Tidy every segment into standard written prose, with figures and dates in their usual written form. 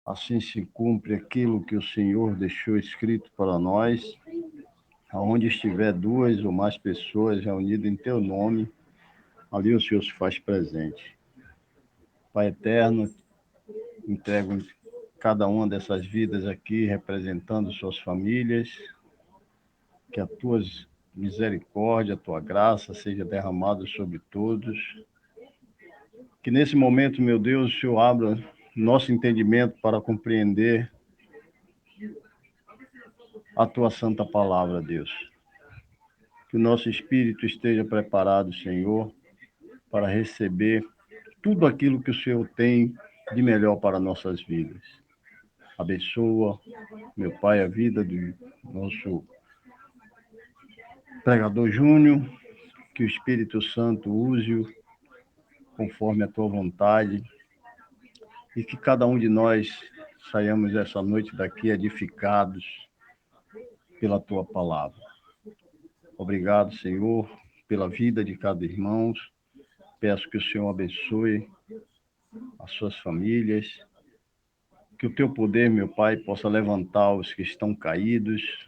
assim se cumpre aquilo que o Senhor deixou escrito para nós. Aonde estiver duas ou mais pessoas reunidas em teu nome, ali o Senhor se faz presente. Pai eterno, entrego cada uma dessas vidas aqui, representando suas famílias, que a tua misericórdia, a tua graça seja derramada sobre todos. Que nesse momento, meu Deus, o Senhor abra nosso entendimento para compreender a tua santa palavra, Deus. Que o nosso espírito esteja preparado, Senhor, para receber tudo aquilo que o Senhor tem de melhor para nossas vidas. Abençoa, meu Pai, a vida do nosso pregador Júnior, que o Espírito Santo use-o conforme a tua vontade e que cada um de nós saiamos essa noite daqui edificados pela tua palavra. Obrigado, Senhor, pela vida de cada irmão. Peço que o Senhor abençoe as suas famílias, que o teu poder, meu Pai, possa levantar os que estão caídos,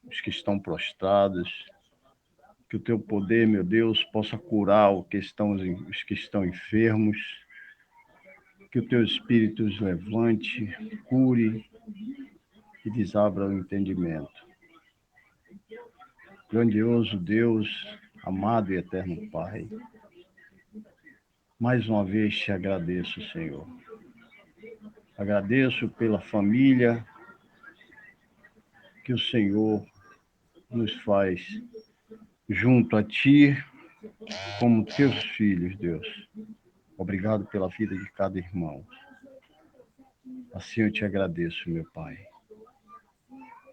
os que estão prostrados, que o teu poder, meu Deus, possa curar os que estão enfermos, que o teu Espírito os levante, cure e desabra o entendimento. Grandioso Deus, amado e eterno Pai, mais uma vez te agradeço, Senhor. Agradeço pela família que o Senhor nos faz junto a ti, como teus filhos, Deus. Obrigado pela vida de cada irmão. Assim eu te agradeço, meu Pai.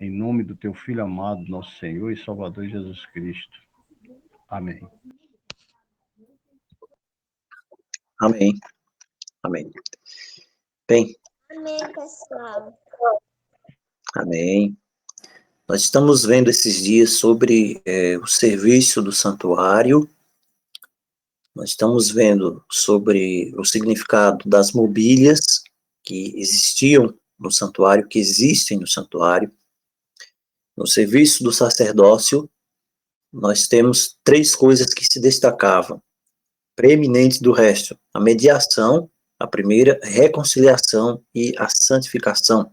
Em nome do teu Filho amado, nosso Senhor e Salvador Jesus Cristo. Amém. Amém. Amém. Bem. Amém, pessoal. Amém. Nós estamos vendo esses dias sobre o serviço do santuário. Nós estamos vendo sobre o significado das mobílias que existiam no santuário, que existem no santuário. No serviço do sacerdócio, nós temos 3 coisas que se destacavam, preeminentes do resto: a mediação, a primeira, reconciliação e a santificação.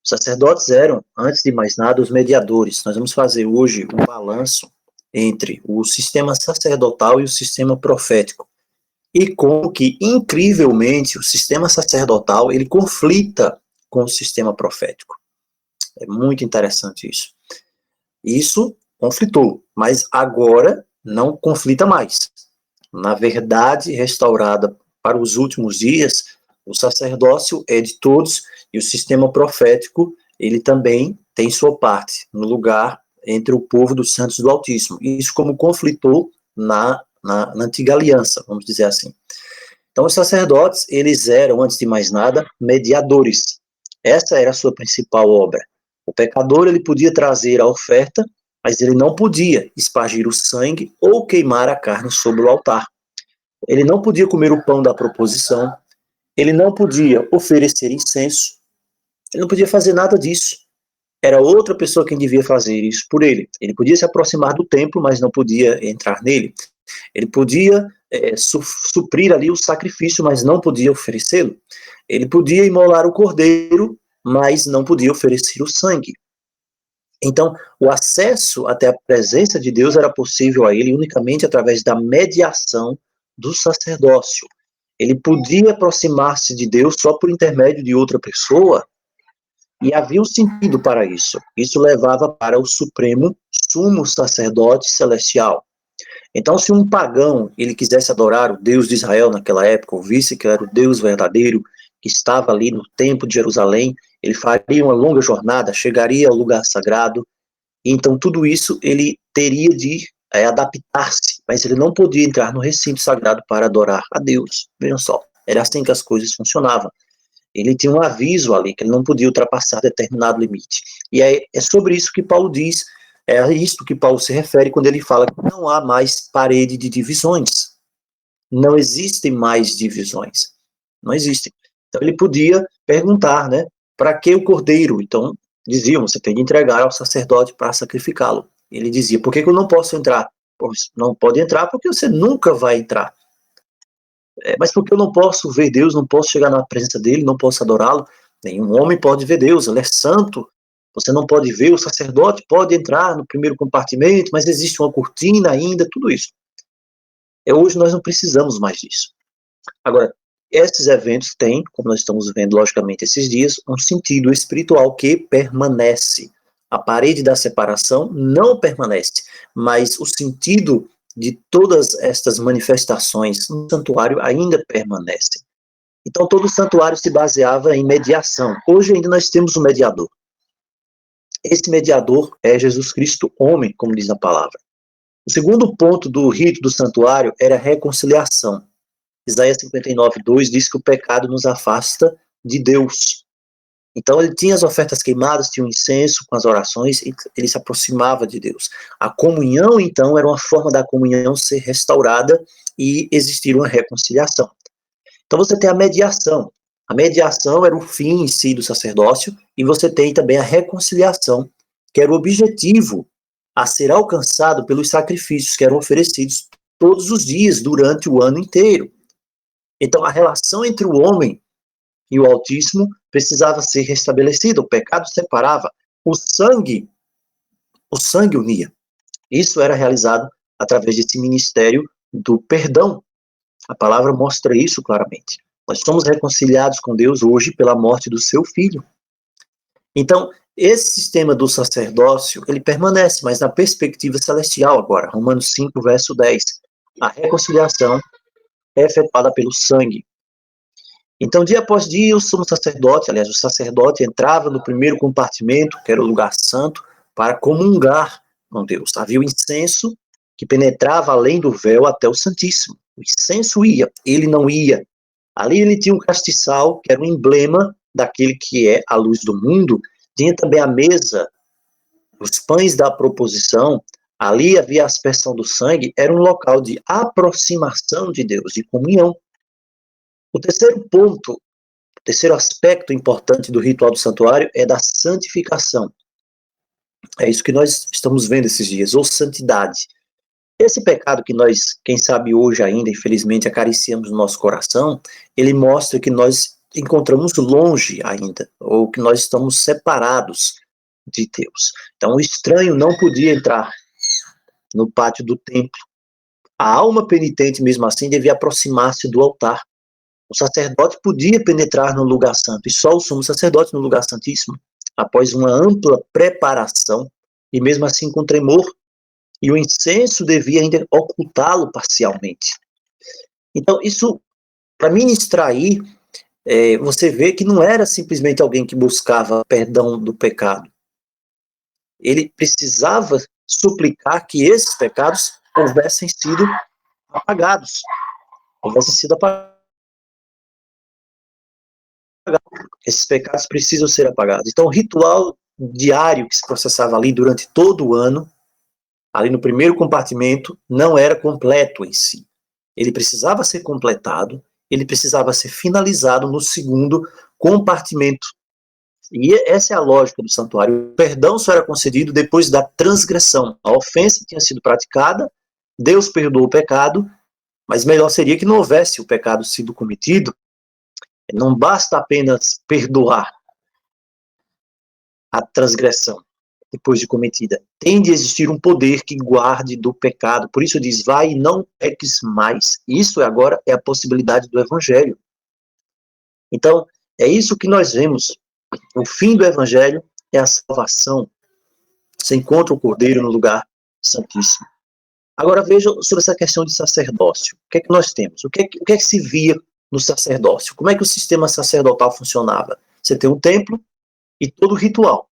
Os sacerdotes eram, antes de mais nada, os mediadores. Nós vamos fazer hoje um balanço entre o sistema sacerdotal e o sistema profético. E como que, incrivelmente, o sistema sacerdotal, ele conflita com o sistema profético. É muito interessante isso. Isso conflitou, mas agora não conflita mais. Na verdade restaurada para os últimos dias, o sacerdócio é de todos e o sistema profético, ele também tem sua parte no lugar entre o povo dos santos do Altíssimo. Isso como conflitou na antiga aliança, vamos dizer assim. Então, os sacerdotes, eles eram, antes de mais nada, mediadores. Essa era a sua principal obra. O pecador, ele podia trazer a oferta, mas ele não podia espargir o sangue ou queimar a carne sobre o altar. Ele não podia comer o pão da proposição, ele não podia oferecer incenso, ele não podia fazer nada disso. Era outra pessoa quem devia fazer isso por ele. Ele podia se aproximar do templo, mas não podia entrar nele. Ele podia suprir ali o sacrifício, mas não podia oferecê-lo. Ele podia imolar o cordeiro, mas não podia oferecer o sangue. Então, o acesso até a presença de Deus era possível a ele unicamente através da mediação do sacerdócio. Ele podia aproximar-se de Deus só por intermédio de outra pessoa, e havia um sentido para isso. Isso levava para o supremo sumo sacerdote celestial. Então, se um pagão ele quisesse adorar o Deus de Israel naquela época, ou visse que era o Deus verdadeiro que estava ali no templo de Jerusalém, ele faria uma longa jornada, chegaria ao lugar sagrado, e então tudo isso ele teria de adaptar-se, mas ele não podia entrar no recinto sagrado para adorar a Deus. Vejam só, era assim que as coisas funcionavam. Ele tinha um aviso ali, que ele não podia ultrapassar determinado limite. E é sobre isso que Paulo diz, é a isso que Paulo se refere quando ele fala que não há mais parede de divisões. Não existem mais divisões. Não existem. Então ele podia perguntar, né, para que o cordeiro? Então diziam, você tem de entregar ao sacerdote para sacrificá-lo. Ele dizia, por que eu não posso entrar? Pois não pode entrar porque você nunca vai entrar. Mas porque eu não posso ver Deus, não posso chegar na presença dele, não posso adorá-lo? Nenhum homem pode ver Deus, ele é santo. Você não pode ver, o sacerdote pode entrar no primeiro compartimento, mas existe uma cortina ainda, tudo isso. Hoje nós não precisamos mais disso. Agora, esses eventos têm, como nós estamos vendo logicamente esses dias, um sentido espiritual que permanece. A parede da separação não permanece, mas o sentido de todas estas manifestações no santuário ainda permanece. Então todo o santuário se baseava em mediação. Hoje ainda nós temos um mediador. Esse mediador é Jesus Cristo, homem, como diz a palavra. O segundo ponto do rito do santuário era a reconciliação. Isaías 59:2 diz que o pecado nos afasta de Deus. Então ele tinha as ofertas queimadas, tinha o incenso com as orações, e ele se aproximava de Deus. A comunhão, então, era uma forma da comunhão ser restaurada e existir uma reconciliação. Então você tem a mediação. A mediação era o fim em si do sacerdócio, e você tem também a reconciliação, que era o objetivo a ser alcançado pelos sacrifícios que eram oferecidos todos os dias, durante o ano inteiro. Então a relação entre o homem e o Altíssimo precisava ser restabelecida, o pecado separava, o sangue unia. Isso era realizado através desse ministério do perdão. A palavra mostra isso claramente. Nós somos reconciliados com Deus hoje pela morte do seu filho. Então, esse sistema do sacerdócio, ele permanece, mas na perspectiva celestial agora. Romanos 5, verso 10. A reconciliação é efetuada pelo sangue. Então, dia após dia, o sumo sacerdote, aliás, o sacerdote entrava no primeiro compartimento, que era o lugar santo, para comungar com Deus. Havia o incenso que penetrava além do véu até o Santíssimo. O incenso ia, ele não ia. Ali ele tinha um castiçal, que era um emblema daquele que é a luz do mundo. Tinha também a mesa, os pães da proposição. Ali havia a aspersão do sangue, era um local de aproximação de Deus, de comunhão. O terceiro ponto, o terceiro aspecto importante do ritual do santuário é da santificação. É isso que nós estamos vendo esses dias, ou santidade. Esse pecado que nós, quem sabe hoje ainda, infelizmente, acariciamos no nosso coração, ele mostra que nós encontramos longe ainda, ou que nós estamos separados de Deus. Então o estranho não podia entrar no pátio do templo. A alma penitente, mesmo assim, devia aproximar-se do altar. O sacerdote podia penetrar no lugar santo, e só o sumo sacerdote no lugar santíssimo, após uma ampla preparação, e mesmo assim com tremor, e o incenso devia ainda ocultá-lo parcialmente. Então, isso, para ministrar aí, você vê que não era simplesmente alguém que buscava perdão do pecado. Ele precisava suplicar que esses pecados houvessem sido apagados. Esses pecados precisam ser apagados. Então, o ritual diário que se processava ali durante todo o ano, ali no primeiro compartimento, não era completo em si. Ele precisava ser completado, ele precisava ser finalizado no segundo compartimento. E essa é a lógica do santuário. O perdão só era concedido depois da transgressão. A ofensa tinha sido praticada, Deus perdoou o pecado, mas melhor seria que não houvesse o pecado sido cometido. Não basta apenas perdoar a transgressão depois de cometida. Tem de existir um poder que guarde do pecado. Por isso diz, vai e não peques mais. Isso agora é a possibilidade do evangelho. Então, é isso que nós vemos. O fim do evangelho é a salvação. Você encontra o Cordeiro no lugar santíssimo. Agora veja sobre essa questão de sacerdócio. O que é que nós temos? O que é que se via no sacerdócio? Como é que o sistema sacerdotal funcionava? Você tem um templo e todo o ritual.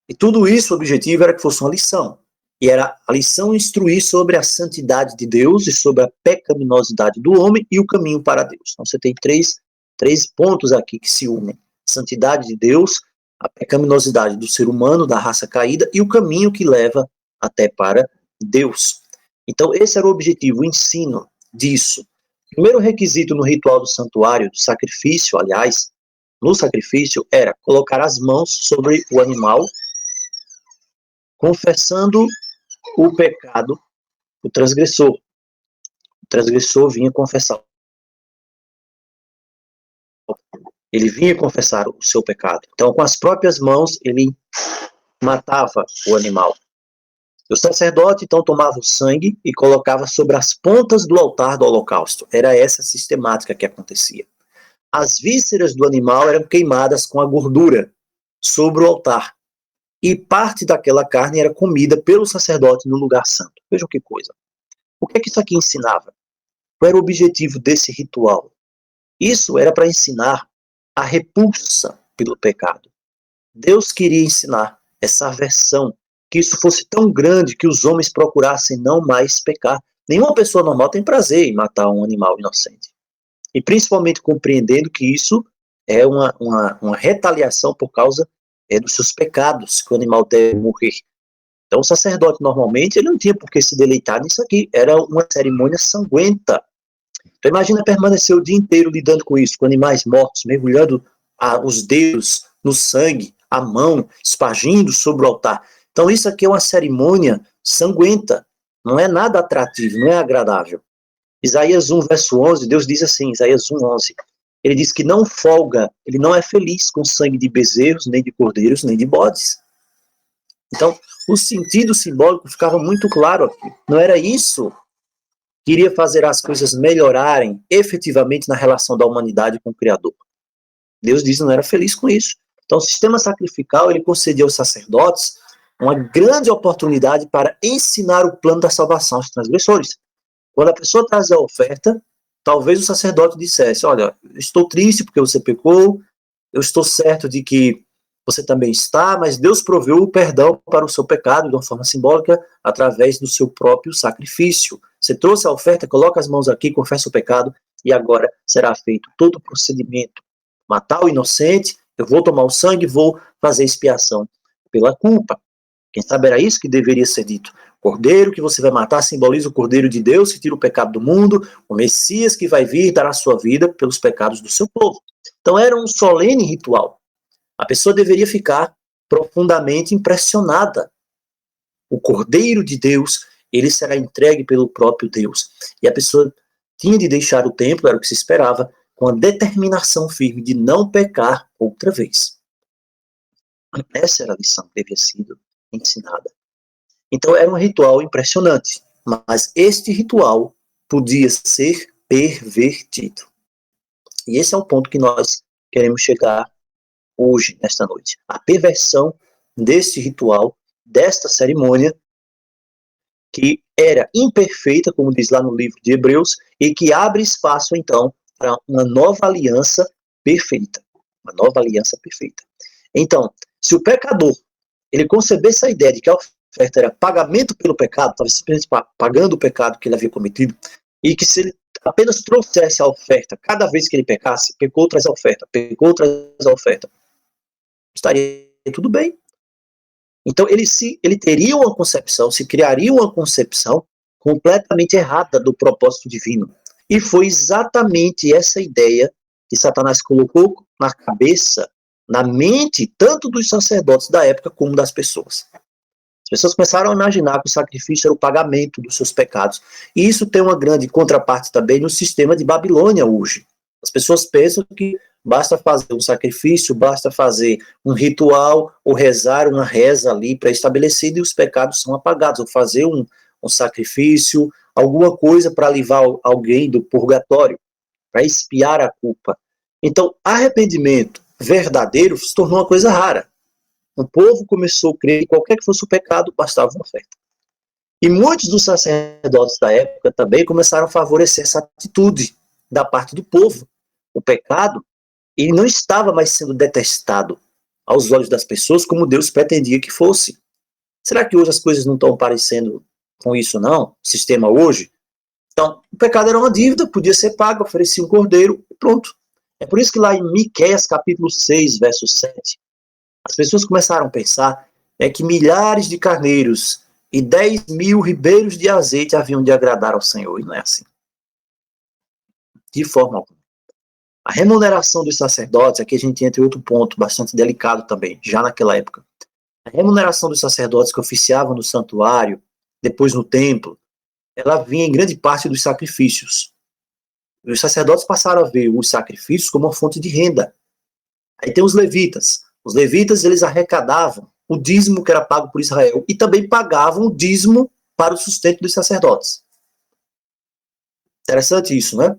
E tudo isso, o objetivo era que fosse uma lição. E era a lição instruir sobre a santidade de Deus e sobre a pecaminosidade do homem e o caminho para Deus. Então você tem três pontos aqui que se unem. Santidade de Deus, a pecaminosidade do ser humano, da raça caída, e o caminho que leva até para Deus. Então esse era o objetivo, o ensino disso. O primeiro requisito no ritual do santuário, do sacrifício, aliás, no sacrifício, era colocar as mãos sobre o animal, confessando o pecado do transgressor. O transgressor vinha confessar. Ele vinha confessar o seu pecado. Então, com as próprias mãos, ele matava o animal. O sacerdote, então, tomava o sangue e colocava sobre as pontas do altar do holocausto. Era essa a sistemática que acontecia. As vísceras do animal eram queimadas com a gordura sobre o altar. E parte daquela carne era comida pelo sacerdote no lugar santo. Vejam que coisa. O que é que isso aqui ensinava? Qual era o objetivo desse ritual? Isso era para ensinar a repulsa pelo pecado. Deus queria ensinar essa aversão, que isso fosse tão grande que os homens procurassem não mais pecar. Nenhuma pessoa normal tem prazer em matar um animal inocente. E principalmente compreendendo que isso é uma retaliação por causa dos seus pecados, que o animal deve morrer. Então o sacerdote normalmente ele não tinha por que se deleitar nisso aqui, era uma cerimônia sanguenta. Então imagina permanecer o dia inteiro lidando com isso, com animais mortos, mergulhando os dedos no sangue, a mão, espargindo sobre o altar. Então isso aqui é uma cerimônia sanguenta, não é nada atrativo, não é agradável. Isaías 1, verso 11, Deus diz assim, Isaías 1, 11, ele diz que não folga, ele não é feliz com sangue de bezerros, nem de cordeiros, nem de bodes. Então, o sentido simbólico ficava muito claro aqui. Não era isso que iria fazer as coisas melhorarem efetivamente na relação da humanidade com o Criador. Deus diz que não era feliz com isso. Então, o sistema sacrificial, ele concedia aos sacerdotes uma grande oportunidade para ensinar o plano da salvação aos transgressores. Quando a pessoa trazia a oferta, talvez o sacerdote dissesse, olha, estou triste porque você pecou, eu estou certo de que você também está, mas Deus proveu o perdão para o seu pecado de uma forma simbólica através do seu próprio sacrifício. Você trouxe a oferta, coloca as mãos aqui, confessa o pecado e agora será feito todo o procedimento. Matar o inocente, eu vou tomar o sangue, vou fazer expiação pela culpa. Quem sabe era isso que deveria ser dito. O cordeiro que você vai matar simboliza o cordeiro de Deus que tira o pecado do mundo, o Messias que vai vir dar a sua vida pelos pecados do seu povo. Então era um solene ritual. A pessoa deveria ficar profundamente impressionada. O cordeiro de Deus, ele será entregue pelo próprio Deus. E a pessoa tinha de deixar o templo, era o que se esperava, com a determinação firme de não pecar outra vez. Essa era a lição que devia ser ensinada. Então era um ritual impressionante, mas este ritual podia ser pervertido. E esse é o ponto que nós queremos chegar hoje, nesta noite. A perversão deste ritual, desta cerimônia, que era imperfeita, como diz lá no livro de Hebreus, e que abre espaço, então, para uma nova aliança perfeita. Uma nova aliança perfeita. Então, se o pecador ele concebesse a ideia de que a oferta era pagamento pelo pecado, estava simplesmente pagando o pecado que ele havia cometido, e que se ele apenas trouxesse a oferta, cada vez que ele pecasse, pecou, traz a oferta, pecou, traz a oferta, estaria tudo bem. Então ele teria uma concepção, se criaria uma concepção completamente errada do propósito divino. E foi exatamente essa ideia que Satanás colocou na cabeça, na mente, tanto dos sacerdotes da época como das pessoas. As pessoas começaram a imaginar que o sacrifício era o pagamento dos seus pecados. E isso tem uma grande contraparte também no sistema de Babilônia hoje. As pessoas pensam que basta fazer um sacrifício, basta fazer um ritual, ou rezar uma reza ali pré-estabelecida e os pecados são apagados. Ou fazer um sacrifício, alguma coisa para livrar alguém do purgatório, para expiar a culpa. Então, arrependimento verdadeiro se tornou uma coisa rara. O povo começou a crer que qualquer que fosse o pecado, bastava uma oferta. E muitos dos sacerdotes da época também começaram a favorecer essa atitude da parte do povo. O pecado, ele não estava mais sendo detestado aos olhos das pessoas como Deus pretendia que fosse. Será que hoje as coisas não estão parecendo com isso, não? O sistema hoje? Então, o pecado era uma dívida, podia ser pago, oferecia um cordeiro e pronto. É por isso que lá em Miqueias, capítulo 6, verso 7, as pessoas começaram a pensar que milhares de carneiros e 10.000 ribeiros de azeite haviam de agradar ao Senhor, e não é assim. De forma alguma. A remuneração dos sacerdotes, aqui a gente entra em outro ponto bastante delicado também, já naquela época. A remuneração dos sacerdotes que oficiavam no santuário, depois no templo, ela vinha em grande parte dos sacrifícios. Os sacerdotes passaram a ver os sacrifícios como uma fonte de renda. Aí tem os levitas. Os levitas, eles arrecadavam o dízimo que era pago por Israel e também pagavam o dízimo para o sustento dos sacerdotes. Interessante isso, né?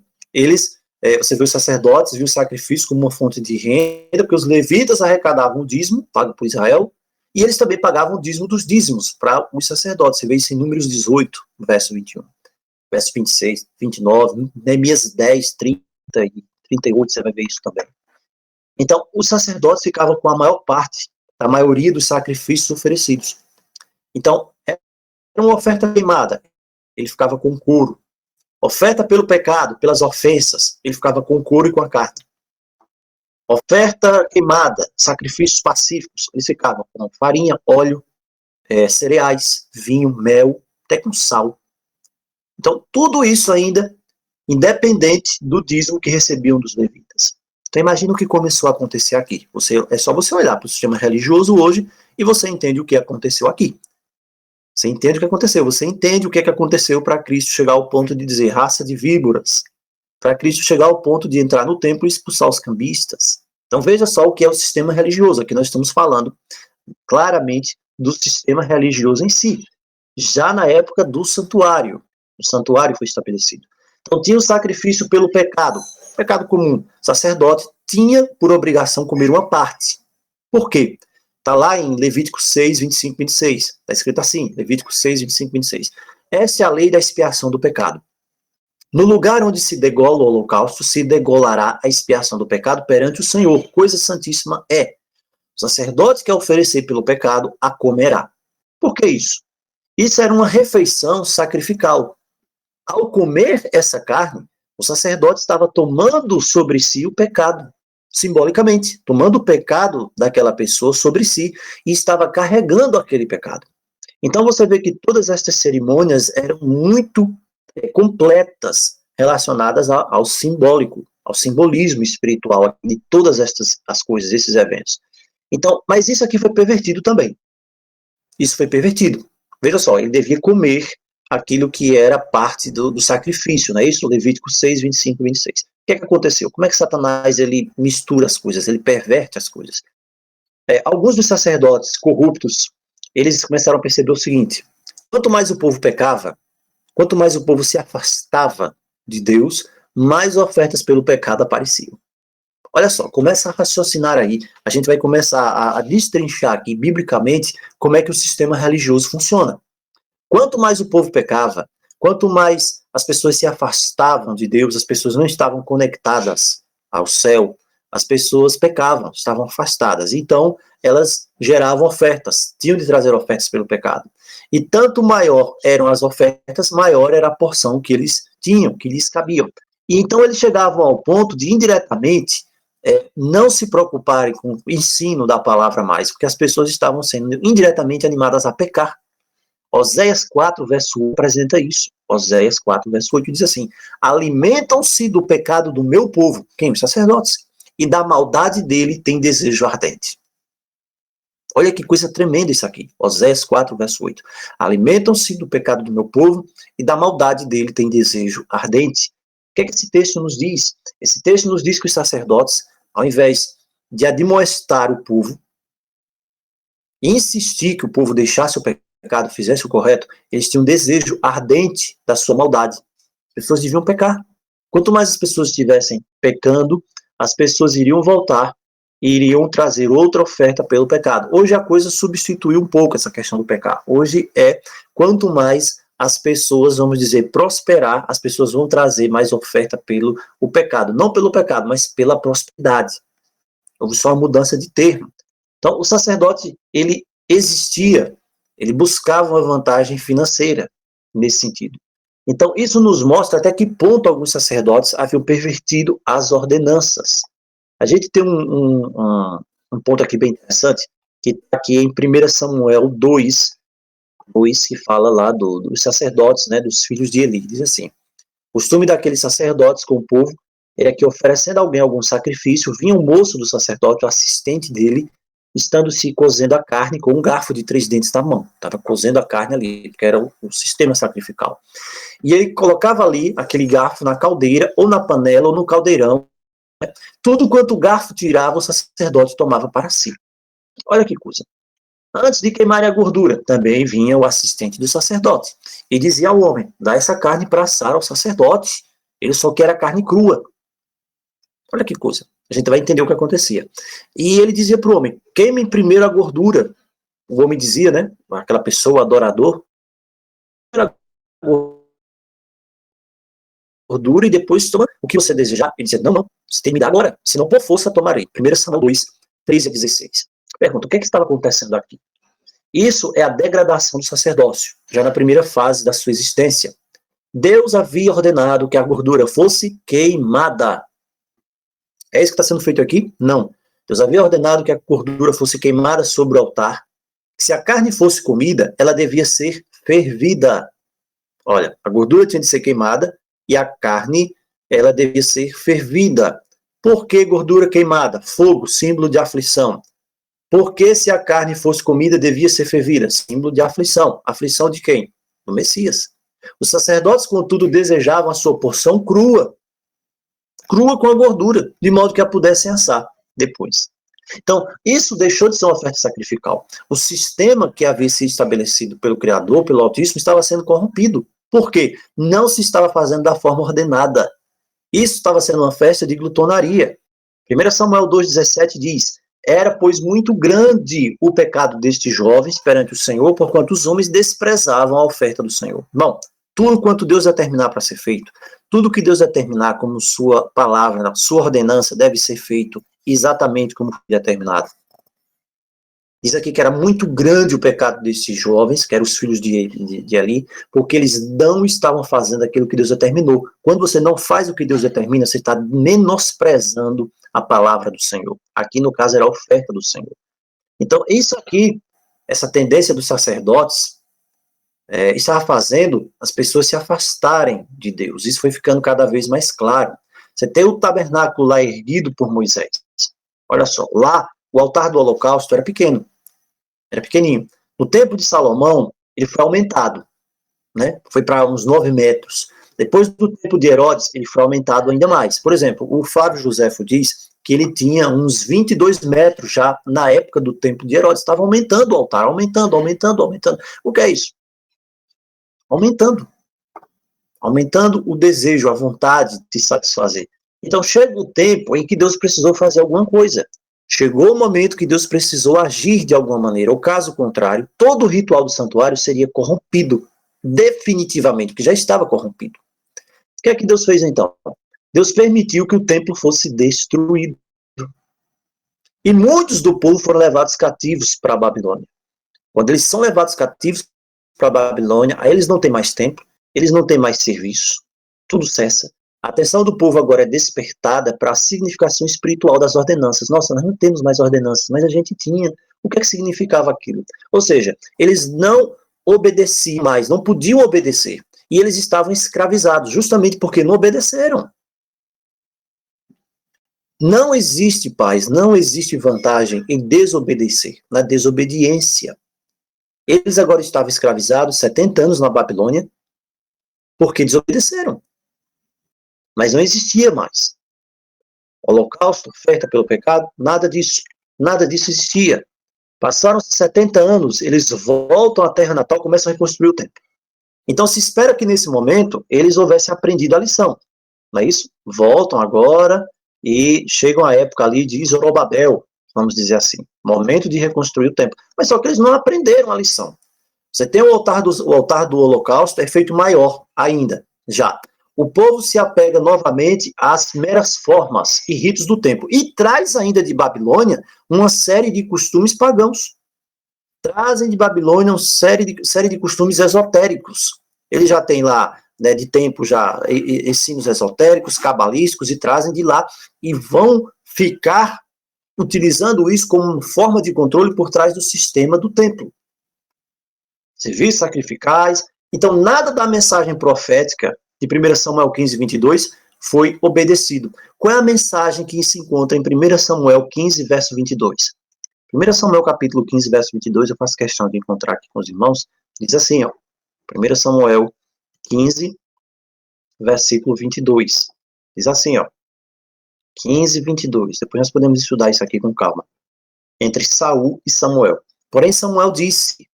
Você vê os sacerdotes, viu o sacrifício como uma fonte de renda, porque os levitas arrecadavam o dízimo pago por Israel e eles também pagavam o dízimo dos dízimos para os sacerdotes. Você vê isso em Números 18, verso 21, verso 26, 29, Neemias 10, 30 e 38, você vai ver isso também. Então, os sacerdotes ficavam com a maior parte, a maioria dos sacrifícios oferecidos. Então, era uma oferta queimada, ele ficava com couro. Oferta pelo pecado, pelas ofensas, ele ficava com couro e com a carne. Oferta queimada, sacrifícios pacíficos, eles ficavam com farinha, óleo, cereais, vinho, mel, até com sal. Então, tudo isso ainda independente do dízimo que recebiam dos levitas. Então, imagina o que começou a acontecer aqui. É só você olhar para o sistema religioso hoje e você entende o que aconteceu aqui. Você entende o que aconteceu. Você entende o que aconteceu para Cristo chegar ao ponto de dizer raça de víboras. Para Cristo chegar ao ponto de entrar no templo e expulsar os cambistas. Então, veja só o que é o sistema religioso. Aqui nós estamos falando claramente do sistema religioso em si. Já na época do santuário. O santuário foi estabelecido. Então, tinha o sacrifício pelo pecado. Pecado comum. O sacerdote tinha por obrigação comer uma parte. Por quê? Está lá em Levítico 6, 25, 26. Está escrito assim, Levítico 6, 25, 26. Essa é a lei da expiação do pecado. No lugar onde se degola o holocausto, se degolará a expiação do pecado perante o Senhor. Coisa santíssima é. O sacerdote que oferecer pelo pecado, a comerá. Por que isso? Isso era uma refeição sacrificial. Ao comer essa carne, o sacerdote estava tomando sobre si o pecado, simbolicamente, tomando o pecado daquela pessoa sobre si e estava carregando aquele pecado. Então você vê que todas estas cerimônias eram muito completas, relacionadas ao simbólico, ao simbolismo espiritual de todas as coisas, esses eventos. Então, mas isso aqui foi pervertido também. Isso foi pervertido. Veja só, ele devia comer aquilo que era parte do sacrifício, não é isso? Levítico 6, 25 e 26. O que aconteceu? Como é que Satanás ele mistura as coisas, ele perverte as coisas? Alguns dos sacerdotes corruptos, eles começaram a perceber o seguinte: quanto mais o povo pecava, quanto mais o povo se afastava de Deus, mais ofertas pelo pecado apareciam. Olha só, começa a raciocinar aí, a gente vai começar a destrinchar aqui, biblicamente, como é que o sistema religioso funciona. Quanto mais o povo pecava, quanto mais as pessoas se afastavam de Deus, as pessoas não estavam conectadas ao céu, as pessoas pecavam, estavam afastadas. Então, elas geravam ofertas, tinham de trazer ofertas pelo pecado. E tanto maior eram as ofertas, maior era a porção que eles tinham, que lhes cabiam. E então eles chegavam ao ponto de, indiretamente, não se preocuparem com o ensino da palavra mais, porque as pessoas estavam sendo indiretamente animadas a pecar. Oséias 4, verso 1 apresenta isso. Oséias 4, verso 8 diz assim: alimentam-se do pecado do meu povo, quem? Os sacerdotes, e da maldade dele tem desejo ardente. Olha que coisa tremenda isso aqui. Oséias 4, verso 8. Alimentam-se do pecado do meu povo e da maldade dele tem desejo ardente. O que é que esse texto nos diz? Esse texto nos diz que os sacerdotes, ao invés de admoestar o povo e insistir que o povo deixasse o pecado, fizesse o correto, eles tinham um desejo ardente da sua maldade. As pessoas deviam pecar. Quanto mais as pessoas estivessem pecando, as pessoas iriam voltar e iriam trazer outra oferta pelo pecado. Hoje a coisa substituiu um pouco essa questão do pecado. Hoje quanto mais as pessoas, vamos dizer, prosperar, as pessoas vão trazer mais oferta pelo o pecado. Não pelo pecado, mas pela prosperidade. Houve só uma mudança de termo. Então, o sacerdote, ele existia, ele buscava uma vantagem financeira nesse sentido. Então, isso nos mostra até que ponto alguns sacerdotes haviam pervertido as ordenanças. A gente tem um ponto aqui bem interessante, que está aqui em 1 Samuel 2, que fala lá dos sacerdotes, né, dos filhos de Eli. Diz assim: O costume daqueles sacerdotes com o povo era que, oferecendo a alguém algum sacrifício, vinha o moço do sacerdote, o assistente dele, estando-se cozendo a carne com um garfo de 3 dentes na mão. Estava cozendo a carne ali, que era o sistema sacrificial. E ele colocava ali aquele garfo na caldeira, ou na panela, ou no caldeirão. Tudo quanto o garfo tirava, o sacerdote tomava para si. Olha que coisa. Antes de queimar a gordura, também vinha o assistente do sacerdote. E dizia ao homem, dá essa carne para assar ao sacerdote. Ele só quer a carne crua. Olha que coisa. A gente vai entender o que acontecia. E ele dizia para o homem, queimem primeiro a gordura. O homem dizia, né? Aquela pessoa, adorador, a gordura e depois toma o que você desejar. Ele dizia, não, você tem que me dar agora, senão por força tomarei. 1 Samuel 2, 13 a 16. Pergunta, o que estava acontecendo aqui? Isso é a degradação do sacerdócio, já na primeira fase da sua existência. Deus havia ordenado que a gordura fosse queimada. É isso que está sendo feito aqui? Não. Deus havia ordenado que a gordura fosse queimada sobre o altar. Se a carne fosse comida, ela devia ser fervida. Olha, a gordura tinha de ser queimada e a carne, ela devia ser fervida. Por que gordura queimada? Fogo, símbolo de aflição. Por que se a carne fosse comida, devia ser fervida? Símbolo de aflição. Aflição de quem? Do Messias. Os sacerdotes, contudo, desejavam a sua porção crua. Crua com a gordura, de modo que a pudessem assar depois. Então, isso deixou de ser uma oferta sacrificial. O sistema que havia sido estabelecido pelo Criador, pelo Altíssimo, estava sendo corrompido. Por quê? Não se estava fazendo da forma ordenada. Isso estava sendo uma festa de glutonaria. 1 Samuel 2,17 diz, era, pois, muito grande o pecado destes jovens perante o Senhor, porquanto os homens desprezavam a oferta do Senhor. Bom, tudo quanto Deus determinar para ser feito, tudo que Deus determinar como sua palavra, sua ordenança, deve ser feito exatamente como foi determinado. Diz aqui que era muito grande o pecado desses jovens, que eram os filhos de Eli, porque eles não estavam fazendo aquilo que Deus determinou. Quando você não faz o que Deus determina, você está menosprezando a palavra do Senhor. Aqui, no caso, era a oferta do Senhor. Então, isso aqui, essa tendência dos sacerdotes, estava fazendo as pessoas se afastarem de Deus. Isso foi ficando cada vez mais claro. Você tem o tabernáculo lá erguido por Moisés. Olha só, lá o altar do holocausto era pequeno. Era pequenininho. No tempo de Salomão, ele foi aumentado. Né? Foi para uns 9 metros. Depois do tempo de Herodes, ele foi aumentado ainda mais. Por exemplo, o Flávio Josefo diz que ele tinha uns 22 metros já na época do tempo de Herodes. Estava aumentando o altar, aumentando. O que é isso? Aumentando. Aumentando o desejo, a vontade de satisfazer. Então chega o tempo em que Deus precisou fazer alguma coisa. Chegou o momento que Deus precisou agir de alguma maneira. Ou caso contrário, todo o ritual do santuário seria corrompido. Definitivamente, que já estava corrompido. O que é que Deus fez então? Deus permitiu que o templo fosse destruído. E muitos do povo foram levados cativos para a Babilônia. Quando eles são levados cativos para a Babilônia, aí eles não têm mais templo, eles não têm mais serviço, tudo cessa. A atenção do povo agora é despertada para a significação espiritual das ordenanças. Nossa, nós não temos mais ordenanças, mas a gente tinha. O que é que significava aquilo? Ou seja, eles não obedeciam mais, não podiam obedecer. E eles estavam escravizados, justamente porque não obedeceram. Não existe paz, não existe vantagem em desobedecer, na desobediência. Eles agora estavam escravizados 70 anos na Babilônia, porque desobedeceram. Mas não existia mais. Holocausto, oferta pelo pecado, nada disso. Nada disso existia. Passaram-se 70 anos, eles voltam à terra natal, começam a reconstruir o templo. Então se espera que nesse momento eles houvessem aprendido a lição. Não é isso? Voltam agora e chegam à época ali de Zorobabel, vamos dizer assim. Momento de reconstruir o templo. Mas só que eles não aprenderam a lição. Você tem o altar do holocausto, é feito maior ainda, já. O povo se apega novamente às meras formas e ritos do tempo. E traz ainda de Babilônia uma série de costumes pagãos. Trazem de Babilônia uma série de costumes esotéricos. Ele já tem lá, né, de tempo já, ensinos esotéricos, cabalísticos, e trazem de lá e vão ficar utilizando isso como forma de controle por trás do sistema do templo. Serviços sacrificais. Então, nada da mensagem profética de 1 Samuel 15, 22, foi obedecido. Qual é a mensagem que se encontra em 1 Samuel 15, verso 22? 1 Samuel capítulo 15, verso 22, eu faço questão de encontrar aqui com os irmãos, diz assim, ó, 1 Samuel 15, versículo 22, diz assim, ó, 15, 22, depois nós podemos estudar isso aqui com calma, entre Saul e Samuel. Porém Samuel disse,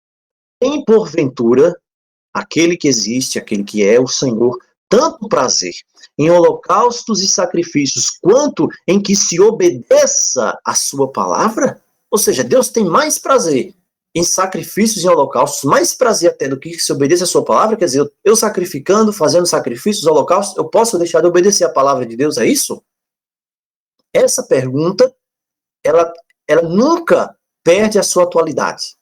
tem porventura aquele que existe, aquele que é o Senhor, tanto prazer em holocaustos e sacrifícios, quanto em que se obedeça a sua palavra? Ou seja, Deus tem mais prazer em sacrifícios e holocaustos, mais prazer até do que se obedeça a sua palavra, quer dizer, eu sacrificando, fazendo sacrifícios, holocaustos, eu posso deixar de obedecer a palavra de Deus, é isso? Essa pergunta, ela nunca perde a sua atualidade.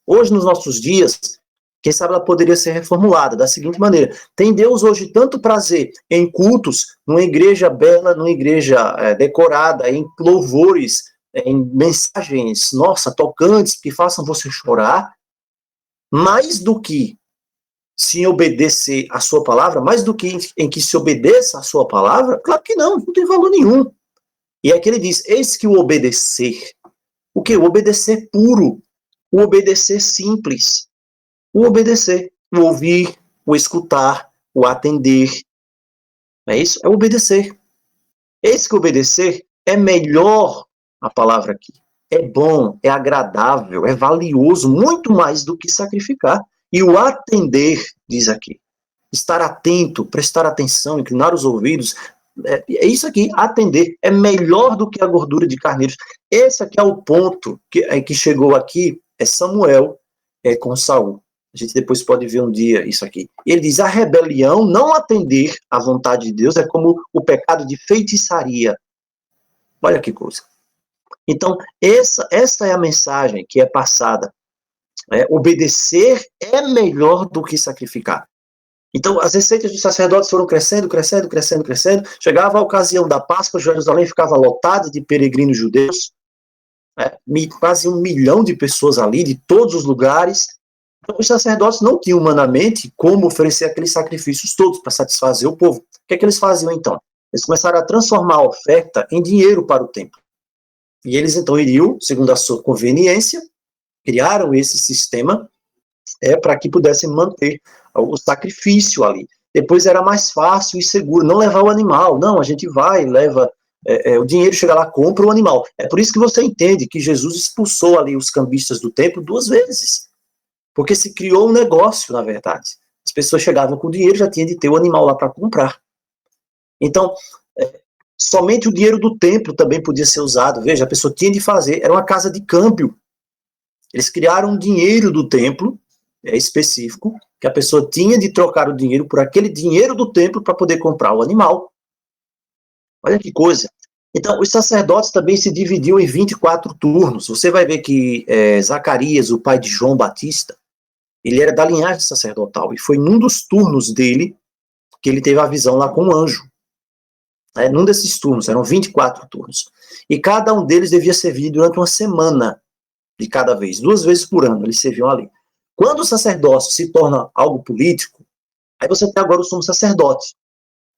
Hoje, nos nossos dias, quem sabe ela poderia ser reformulada da seguinte maneira: tem Deus hoje tanto prazer em cultos, numa igreja bela, numa igreja decorada, em louvores, em mensagens, nossa, tocantes, que façam você chorar, mais do que se obedecer a sua palavra, mais do que em que se obedeça a sua palavra? Claro que não tem valor nenhum. E aqui ele diz, eis que o obedecer, o que? O obedecer puro, o obedecer simples, o obedecer, o ouvir, o escutar, o atender. É isso? É obedecer. Eis que obedecer é melhor, a palavra aqui. É bom, é agradável, é valioso, muito mais do que sacrificar. E o atender, diz aqui, estar atento, prestar atenção, inclinar os ouvidos, é isso aqui, atender, é melhor do que a gordura de carneiros. Esse aqui é o ponto que chegou aqui, é Samuel com Saul. A gente depois pode ver um dia isso aqui. Ele diz, a rebelião, não atender à vontade de Deus, é como o pecado de feitiçaria. Olha que coisa. Então, essa é a mensagem que é passada. Obedecer é melhor do que sacrificar. Então, as receitas dos sacerdotes foram crescendo, crescendo, crescendo, crescendo. Chegava a ocasião da Páscoa, Jerusalém ficava lotada de peregrinos judeus. Quase 1 milhão de pessoas ali, de todos os lugares. Então, os sacerdotes não tinham humanamente como oferecer aqueles sacrifícios todos para satisfazer o povo. O que é que eles faziam, então? Eles começaram a transformar a oferta em dinheiro para o templo. E eles, então, iriam, segundo a sua conveniência, criaram esse sistema para que pudessem manter o sacrifício ali. Depois era mais fácil e seguro, não levar o animal. Não, a gente vai, leva o dinheiro, chega lá, compra o animal. É por isso que você entende que Jesus expulsou ali os cambistas do templo 2 vezes. Porque se criou um negócio, na verdade. As pessoas chegavam com dinheiro, já tinha de ter o animal lá para comprar. Então, somente o dinheiro do templo também podia ser usado. Veja, a pessoa tinha de fazer, era uma casa de câmbio. Eles criaram um dinheiro do templo, específico, que a pessoa tinha de trocar o dinheiro por aquele dinheiro do templo para poder comprar o animal. Olha que coisa. Então, os sacerdotes também se dividiam em 24 turnos. Você vai ver que Zacarias, o pai de João Batista, ele era da linhagem sacerdotal, e foi num dos turnos dele que ele teve a visão lá com o anjo. Num desses turnos, eram 24 turnos. E cada um deles devia servir durante uma semana de cada vez, 2 vezes por ano, eles serviam ali. Quando o sacerdócio se torna algo político, aí você tem agora o sumo sacerdote.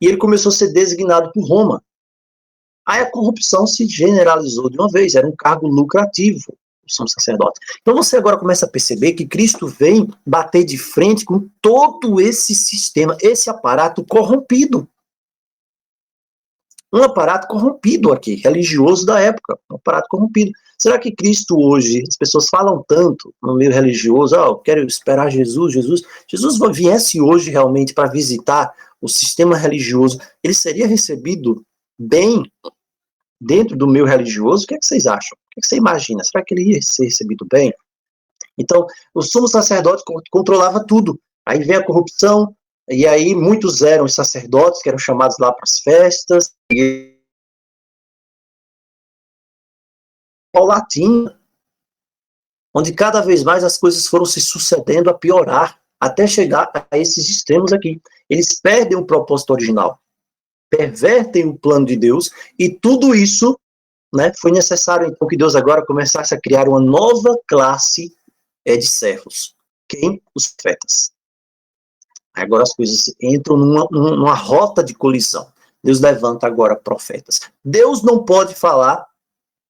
E ele começou a ser designado por Roma. Aí a corrupção se generalizou de uma vez, era um cargo lucrativo, o sumo sacerdote. Então você agora começa a perceber que Cristo vem bater de frente com todo esse sistema, esse aparato corrompido. Um aparato corrompido aqui, religioso da época, um aparato corrompido. Será que Cristo hoje, as pessoas falam tanto no meio religioso, eu quero esperar Jesus viesse hoje realmente para visitar o sistema religioso, ele seria recebido bem dentro do meio religioso? O que é que vocês acham? O que é que você imagina? Será que ele ia ser recebido bem? Então, o sumo sacerdote controlava tudo. Aí vem a corrupção, e aí muitos eram os sacerdotes que eram chamados lá para as festas, e paulatina, onde cada vez mais as coisas foram se sucedendo a piorar, até chegar a esses extremos aqui. Eles perdem o propósito original, pervertem o plano de Deus, e tudo isso, foi necessário então que Deus agora começasse a criar uma nova classe de servos. Quem? Os profetas. Agora as coisas entram numa rota de colisão. Deus levanta agora profetas. Deus não pode falar,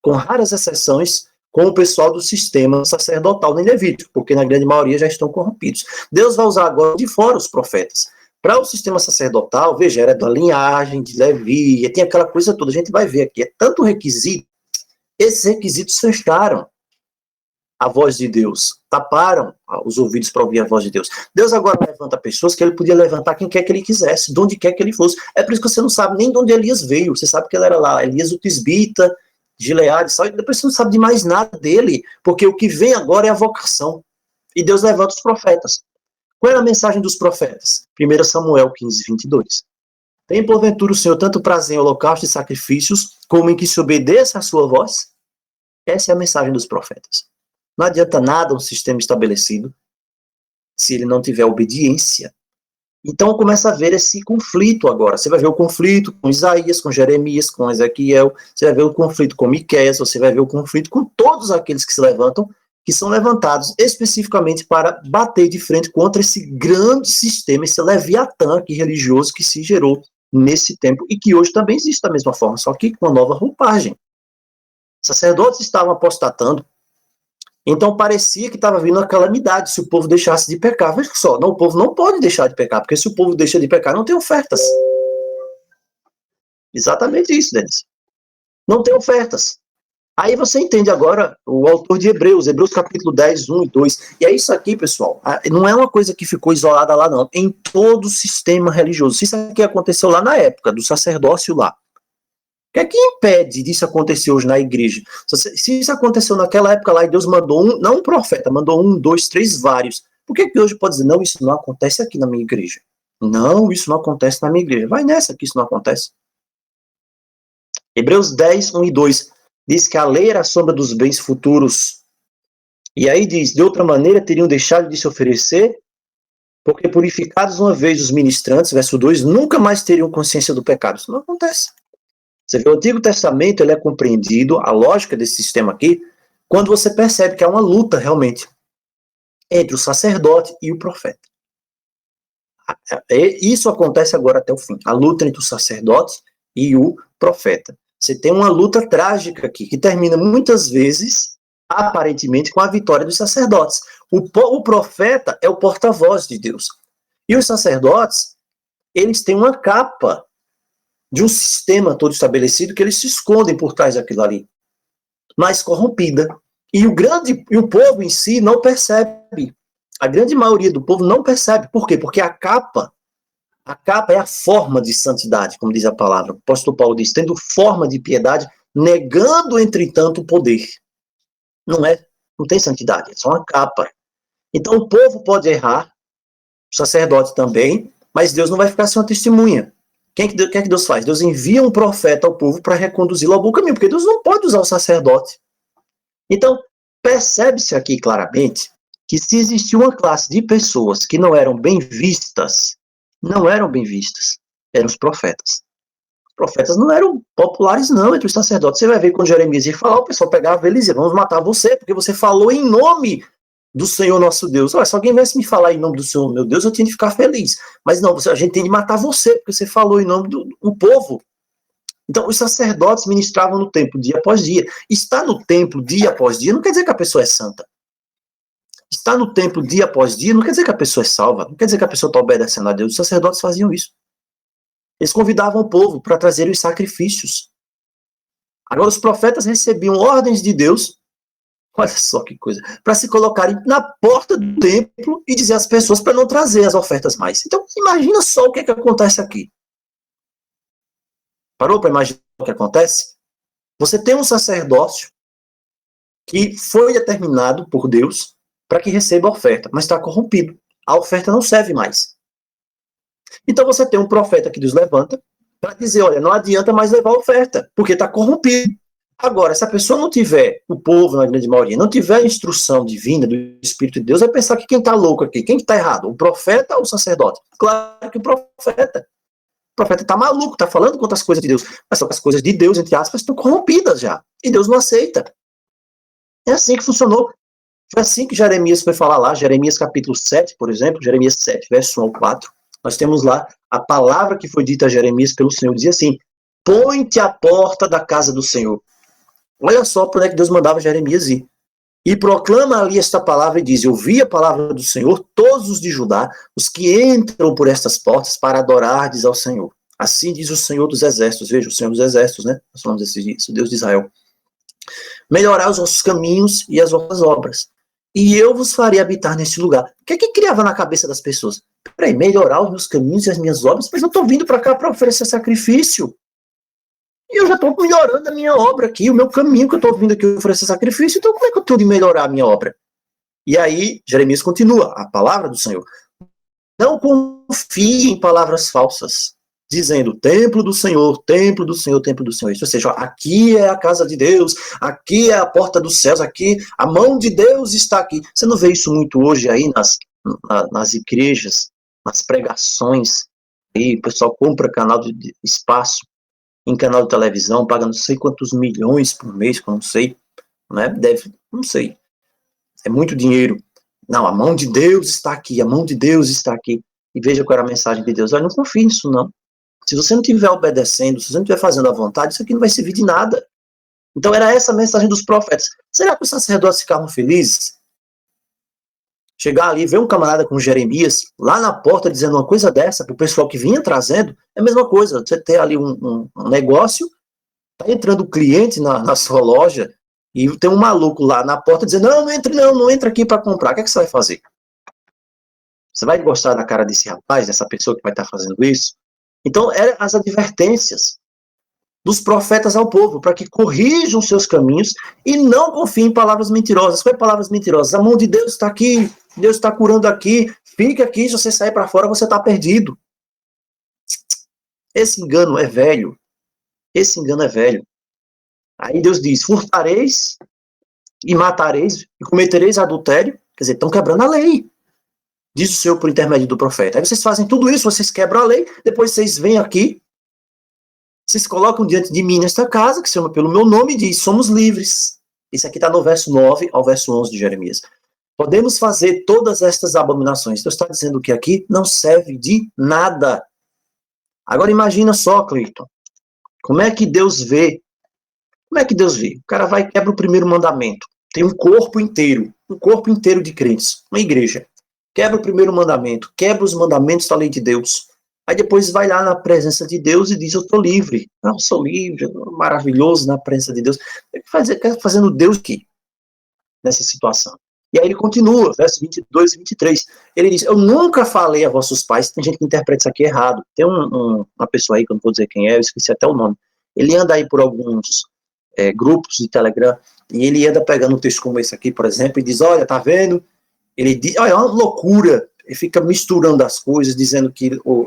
com raras exceções, com o pessoal do sistema sacerdotal nem levítico, porque na grande maioria já estão corrompidos. Deus vai usar agora de fora os profetas. Para o sistema sacerdotal, veja, era da linhagem de Levi, tem aquela coisa toda, a gente vai ver aqui, é tanto requisito, esses requisitos fecharam a voz de Deus, taparam os ouvidos para ouvir a voz de Deus. Deus agora levanta pessoas que ele podia levantar quem quer que ele quisesse, de onde quer que ele fosse. É por isso que você não sabe nem de onde Elias veio, você sabe que ele era lá, Elias o Tisbita, Gileade, só, depois você não sabe de mais nada dele, porque o que vem agora é a vocação. E Deus levanta os profetas. Qual é a mensagem dos profetas? 1 Samuel 15, 22. Tem porventura o Senhor tanto prazer em holocaustos e sacrifícios, como em que se obedeça a sua voz? Essa é a mensagem dos profetas. Não adianta nada um sistema estabelecido se ele não tiver obediência. Então começa a ver esse conflito agora. Você vai ver o conflito com Isaías, com Jeremias, com Ezequiel, você vai ver o conflito com Miqueias, você vai ver o conflito com todos aqueles que se levantam, que são levantados especificamente para bater de frente contra esse grande sistema, esse leviatã aqui religioso que se gerou nesse tempo e que hoje também existe da mesma forma, só que com uma nova roupagem. Sacerdotes estavam apostatando, então parecia que estava vindo uma calamidade se o povo deixasse de pecar. Veja só, não, o povo não pode deixar de pecar, porque se o povo deixa de pecar, não tem ofertas. Exatamente isso, Denis. Não tem ofertas. Aí você entende agora o autor de Hebreus capítulo 10, 1 e 2. E é isso aqui, pessoal. Não é uma coisa que ficou isolada lá, não. Em todo o sistema religioso. Se isso aqui aconteceu lá na época do sacerdócio lá, o que é que impede disso acontecer hoje na igreja? Se isso aconteceu naquela época lá e Deus mandou não um profeta, mandou 1, 2, 3, vários. Por que hoje pode dizer, não, isso não acontece aqui na minha igreja? Não, isso não acontece na minha igreja. Vai nessa que isso não acontece. Hebreus 10, 1 e 2. Diz que a lei era a sombra dos bens futuros. E aí diz, de outra maneira teriam deixado de se oferecer, porque purificados uma vez os ministrantes, verso 2, nunca mais teriam consciência do pecado. Isso não acontece. Você vê, o Antigo Testamento ele é compreendido, a lógica desse sistema aqui, quando você percebe que há uma luta realmente entre o sacerdote e o profeta. Isso acontece agora até o fim, a luta entre o sacerdote e o profeta. Você tem uma luta trágica aqui, que termina muitas vezes, aparentemente, com a vitória dos sacerdotes. O profeta é o porta-voz de Deus. E os sacerdotes, eles têm uma capa de um sistema todo estabelecido que eles se escondem por trás daquilo ali, mas corrompida. E o povo em si não percebe. A grande maioria do povo não percebe. Por quê? Porque a capa é a forma de santidade, como diz a palavra. O apóstolo Paulo diz, tendo forma de piedade, negando, entretanto, o poder. Não tem santidade, é só uma capa. Então o povo pode errar, o sacerdote também, mas Deus não vai ficar sem uma testemunha. O que é que Deus faz? Deus envia um profeta ao povo para reconduzi-lo ao bom caminho, porque Deus não pode usar o sacerdote. Então, percebe-se aqui claramente que se existia uma classe de pessoas que não eram bem vistas, eram os profetas. Os profetas não eram populares, não, entre os sacerdotes. Você vai ver quando Jeremias ia falar, o pessoal pegava ele e dizia, vamos matar você, porque você falou em nome do Senhor nosso Deus. Olha, se alguém viesse me falar em nome do Senhor, meu Deus, eu tinha de ficar feliz. Mas não, a gente tem de matar você, porque você falou em nome do povo. Então, os sacerdotes ministravam no templo dia após dia. Estar no templo dia após dia não quer dizer que a pessoa é santa. Estar no templo dia após dia não quer dizer que a pessoa é salva. Não quer dizer que a pessoa está obedecendo a Deus. Os sacerdotes faziam isso. Eles convidavam o povo para trazer os sacrifícios. Agora, os profetas recebiam ordens de Deus, olha só que coisa, para se colocarem na porta do templo e dizer às pessoas para não trazer as ofertas mais. Então, imagina só o que é que acontece aqui. Parou para imaginar o que acontece? Você tem um sacerdócio que foi determinado por Deus para que receba a oferta, mas está corrompido. A oferta não serve mais. Então você tem um profeta que Deus levanta para dizer, olha, não adianta mais levar a oferta, porque está corrompido. Agora, se a pessoa não tiver, o povo, na grande maioria, não tiver a instrução divina do Espírito de Deus, vai pensar que quem está louco aqui, quem está errado, o profeta ou o sacerdote? Claro que o profeta. O profeta está maluco, está falando contra as coisas de Deus, mas só que as coisas de Deus, entre aspas, estão corrompidas já, e Deus não aceita. É assim que funcionou. Foi assim que Jeremias foi falar lá, Jeremias capítulo 7, por exemplo, Jeremias 7, verso 1 ao 4. Nós temos lá a palavra que foi dita a Jeremias pelo Senhor, dizia assim: põe-te à porta da casa do Senhor. Olha só por onde é que Deus mandava Jeremias ir. E proclama ali esta palavra e diz: ouvi a palavra do Senhor, todos os de Judá, os que entram por estas portas para adorardes ao Senhor. Assim diz o Senhor dos Exércitos. Veja, o Senhor dos Exércitos, né? Nós falamos disso, Deus de Israel. Melhorar os vossos caminhos e as vossas obras, e eu vos farei habitar neste lugar. O que é que criava na cabeça das pessoas? Peraí, melhorar os meus caminhos e as minhas obras? Mas eu estou vindo para cá para oferecer sacrifício. E eu já estou melhorando a minha obra aqui, o meu caminho que eu estou vindo aqui oferecer sacrifício, então como é que eu estou de melhorar a minha obra? E aí, Jeremias continua, a palavra do Senhor. Não confie em palavras falsas, dizendo, templo do Senhor, templo do Senhor, templo do Senhor. Ou seja, aqui é a casa de Deus, aqui é a porta dos céus, aqui a mão de Deus está aqui. Você não vê isso muito hoje aí nas igrejas, nas pregações, aí o pessoal compra canal de espaço em canal de televisão, paga não sei quantos milhões por mês, que eu não sei, né? Não sei. É muito dinheiro. Não, a mão de Deus está aqui, a mão de Deus está aqui. E veja qual era a mensagem de Deus. Olha, não confie nisso, não. Se você não estiver obedecendo, se você não estiver fazendo a vontade, isso aqui não vai servir de nada. Então era essa a mensagem dos profetas. Será que os sacerdotes ficavam felizes? Chegar ali, ver um camarada com Jeremias, lá na porta, dizendo uma coisa dessa, para o pessoal que vinha trazendo, é a mesma coisa. Você ter ali um negócio, tá entrando o cliente na sua loja, e tem um maluco lá na porta dizendo, não entra aqui para comprar. O que é que você vai fazer? Você vai gostar da cara desse rapaz, dessa pessoa que vai estar fazendo isso? Então, eram as advertências dos profetas ao povo, para que corrijam seus caminhos e não confiem em palavras mentirosas. Qual é palavras mentirosas? A mão de Deus está aqui, Deus está curando aqui, fica aqui, se você sair para fora, você está perdido. Esse engano é velho. Esse engano é velho. Aí Deus diz, furtareis e matareis e cometereis adultério. Quer dizer, estão quebrando a lei. Diz o Senhor por intermédio do profeta. Aí vocês fazem tudo isso, vocês quebram a lei, depois vocês vêm aqui, vocês colocam diante de mim nesta casa, que se chama pelo meu nome, e diz, somos livres. Isso aqui está no verso 9 ao verso 11 de Jeremias. Podemos fazer todas estas abominações. Deus está dizendo que aqui não serve de nada. Agora imagina só, Cleiton, como é que Deus vê? Como é que Deus vê? O cara vai e quebra o primeiro mandamento. Tem um corpo inteiro de crentes, uma igreja. Quebra o primeiro mandamento, quebra os mandamentos da lei de Deus. Aí depois vai lá na presença de Deus e diz, eu estou livre. Eu sou livre, maravilhoso na presença de Deus. Fazendo Deus aqui, nessa situação. E aí ele continua, versos 22 e 23. Ele diz, eu nunca falei a vossos pais. Tem gente que interpreta isso aqui errado. Tem uma pessoa aí, que eu não vou dizer quem é, eu esqueci até o nome. Ele anda aí por alguns grupos de Telegram, e ele anda pegando um texto como esse aqui, por exemplo, e diz, olha, tá vendo? Ele diz, olha, é uma loucura. Ele fica misturando as coisas, dizendo que o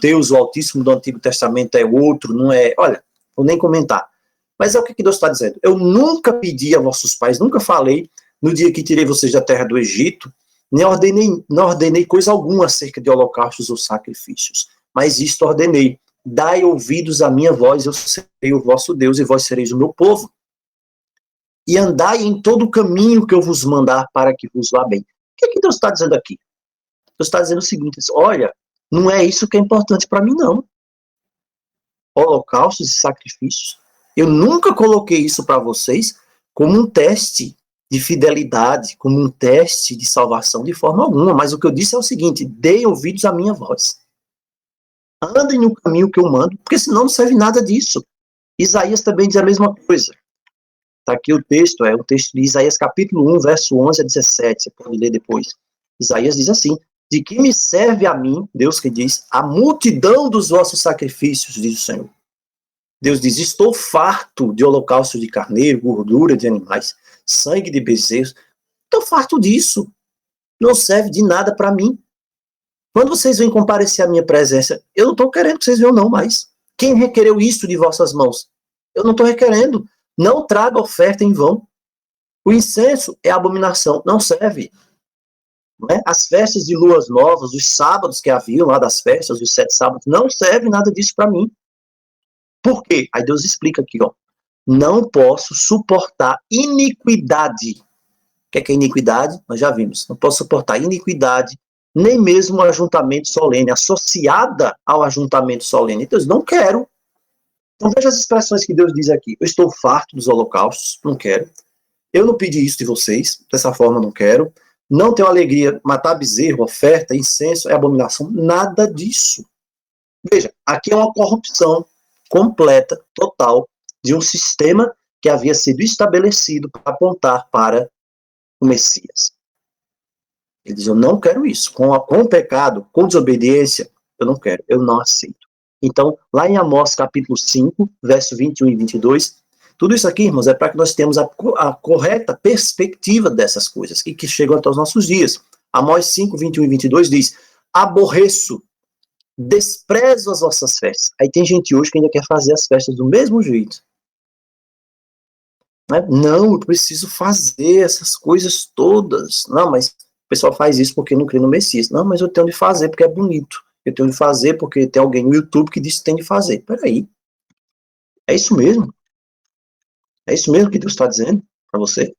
Deus, o Altíssimo do Antigo Testamento é outro, não é... Olha, vou nem comentar. Mas é o que Deus está dizendo. Eu nunca pedi a vossos pais, nunca falei, no dia que tirei vocês da terra do Egito, nem ordenei coisa alguma acerca de holocaustos ou sacrifícios. Mas isto ordenei. Dai ouvidos à minha voz, eu serei o vosso Deus e vós sereis o meu povo. E andai em todo o caminho que eu vos mandar para que vos vá bem. O que é que Deus está dizendo aqui? Deus está dizendo o seguinte, olha, não é isso que é importante para mim, não. Holocaustos e sacrifícios. Eu nunca coloquei isso para vocês como um teste de fidelidade, como um teste de salvação de forma alguma. Mas o que eu disse é o seguinte, deem ouvidos à minha voz. Andem no caminho que eu mando, porque senão não serve nada disso. Isaías também diz a mesma coisa. Está aqui o texto, é o texto de Isaías capítulo 1, verso 11 a 17, você pode ler depois. Isaías diz assim, de que me serve a mim, Deus que diz, a multidão dos vossos sacrifícios, diz o Senhor. Deus diz, estou farto de holocausto de carneiro, gordura de animais, sangue de bezerros, estou farto disso, não serve de nada para mim. Quando vocês vêm comparecer à minha presença, eu não estou querendo que vocês venham não mais. Quem requereu isto de vossas mãos? Eu não estou requerendo. Não traga oferta em vão. O incenso é abominação, não serve. Não é? As festas de luas novas, os sábados que haviam lá das festas, os 7 sábados, não serve nada disso para mim. Por quê? Aí Deus explica aqui, ó. Não posso suportar iniquidade. O que é iniquidade? Nós já vimos. Não posso suportar iniquidade, nem mesmo o ajuntamento solene, associada ao ajuntamento solene. Então, eu não quero. Então, veja as expressões que Deus diz aqui. Eu estou farto dos holocaustos, não quero. Eu não pedi isso de vocês, dessa forma não quero. Não tenho alegria, matar bezerro, oferta, incenso, é abominação, nada disso. Veja, aqui é uma corrupção completa, total, de um sistema que havia sido estabelecido para apontar para o Messias. Ele diz, eu não quero isso. Com o pecado, com desobediência, eu não quero, eu não aceito. Então, lá em Amós, capítulo 5, verso 21 e 22, tudo isso aqui, irmãos, é para que nós tenhamos a correta perspectiva dessas coisas, e que chegam até os nossos dias. Amós 5, 21 e 22 diz, aborreço, desprezo as vossas festas. Aí tem gente hoje que ainda quer fazer as festas do mesmo jeito. Não, eu preciso fazer essas coisas todas. Não, mas o pessoal faz isso porque não crê no Messias. Não, mas eu tenho de fazer porque é bonito. Eu tenho de fazer porque tem alguém no YouTube que diz que tem de fazer. Peraí. É isso mesmo? É isso mesmo que Deus está dizendo para você?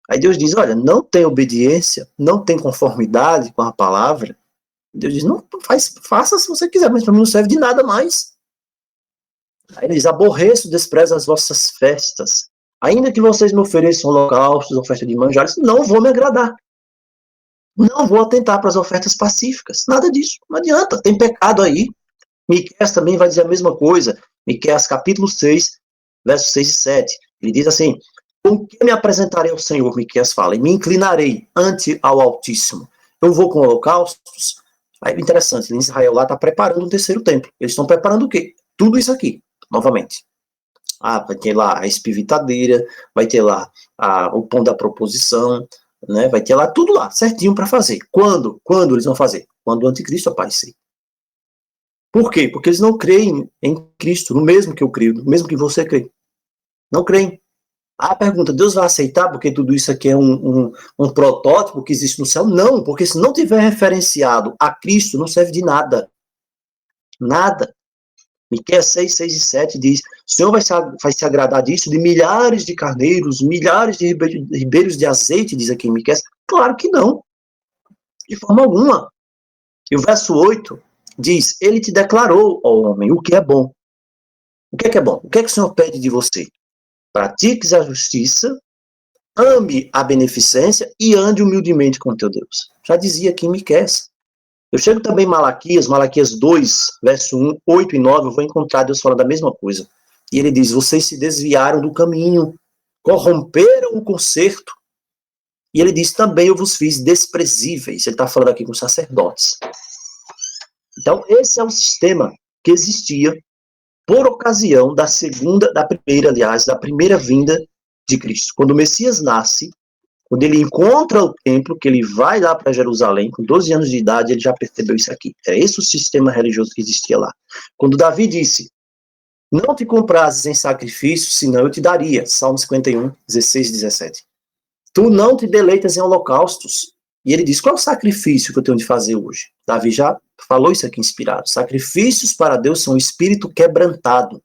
Aí Deus diz, olha, não tem obediência, não tem conformidade com a palavra. Deus diz, não, faça se você quiser, mas para mim não serve de nada mais. Aí ele diz, aborreço, desprezo as vossas festas. Ainda que vocês me ofereçam holocaustos, oferta de manjares, não vou me agradar. Não vou atentar para as ofertas pacíficas. Nada disso. Não adianta. Tem pecado aí. Miqueias também vai dizer a mesma coisa. Miqueias capítulo 6, versos 6 e 7. Ele diz assim, com que me apresentarei ao Senhor, Miqueias fala, e me inclinarei ante ao Altíssimo. Eu vou com holocaustos. Aí, interessante, Israel lá está preparando um terceiro templo. Eles estão preparando o quê? Tudo isso aqui, novamente. Vai ter lá a espivitadeira, vai ter lá o pão da proposição, né? Vai ter lá tudo lá, certinho para fazer. Quando? Quando eles vão fazer? Quando o anticristo aparecer. Por quê? Porque eles não creem em Cristo, no mesmo que eu creio, no mesmo que você crê. Não creem. A pergunta, Deus vai aceitar porque tudo isso aqui é um protótipo que existe no céu? Não, porque se não tiver referenciado a Cristo, não serve de nada. Nada. Miqueias 6, 6 e 7 diz, o Senhor vai se agradar disso, de milhares de carneiros, milhares de ribeiros de azeite, diz aqui em Miqueias. Claro que não. De forma alguma. E o verso 8 diz, ele te declarou, ó homem, o que é bom. O que é bom? O que é que o Senhor pede de você? Pratiques a justiça, ame a beneficência e ande humildemente com teu Deus. Já dizia aqui em Miqueias. Eu chego também em Malaquias 2, verso 1, 8 e 9, eu vou encontrar Deus falando a mesma coisa. E ele diz, vocês se desviaram do caminho, corromperam o conserto. E ele diz, também eu vos fiz desprezíveis. Ele está falando aqui com os sacerdotes. Então, esse é o sistema que existia por ocasião da primeira vinda de Cristo. Quando o Messias nasce, quando ele encontra o templo, que ele vai lá para Jerusalém, com 12 anos de idade, ele já percebeu isso aqui. É esse o sistema religioso que existia lá. Quando Davi disse, não te comprases em sacrifício, senão eu te daria. Salmo 51, 16 e 17. Tu não te deleitas em holocaustos. E ele diz, qual é o sacrifício que eu tenho de fazer hoje? Davi já falou isso aqui inspirado. Sacrifícios para Deus são um espírito quebrantado.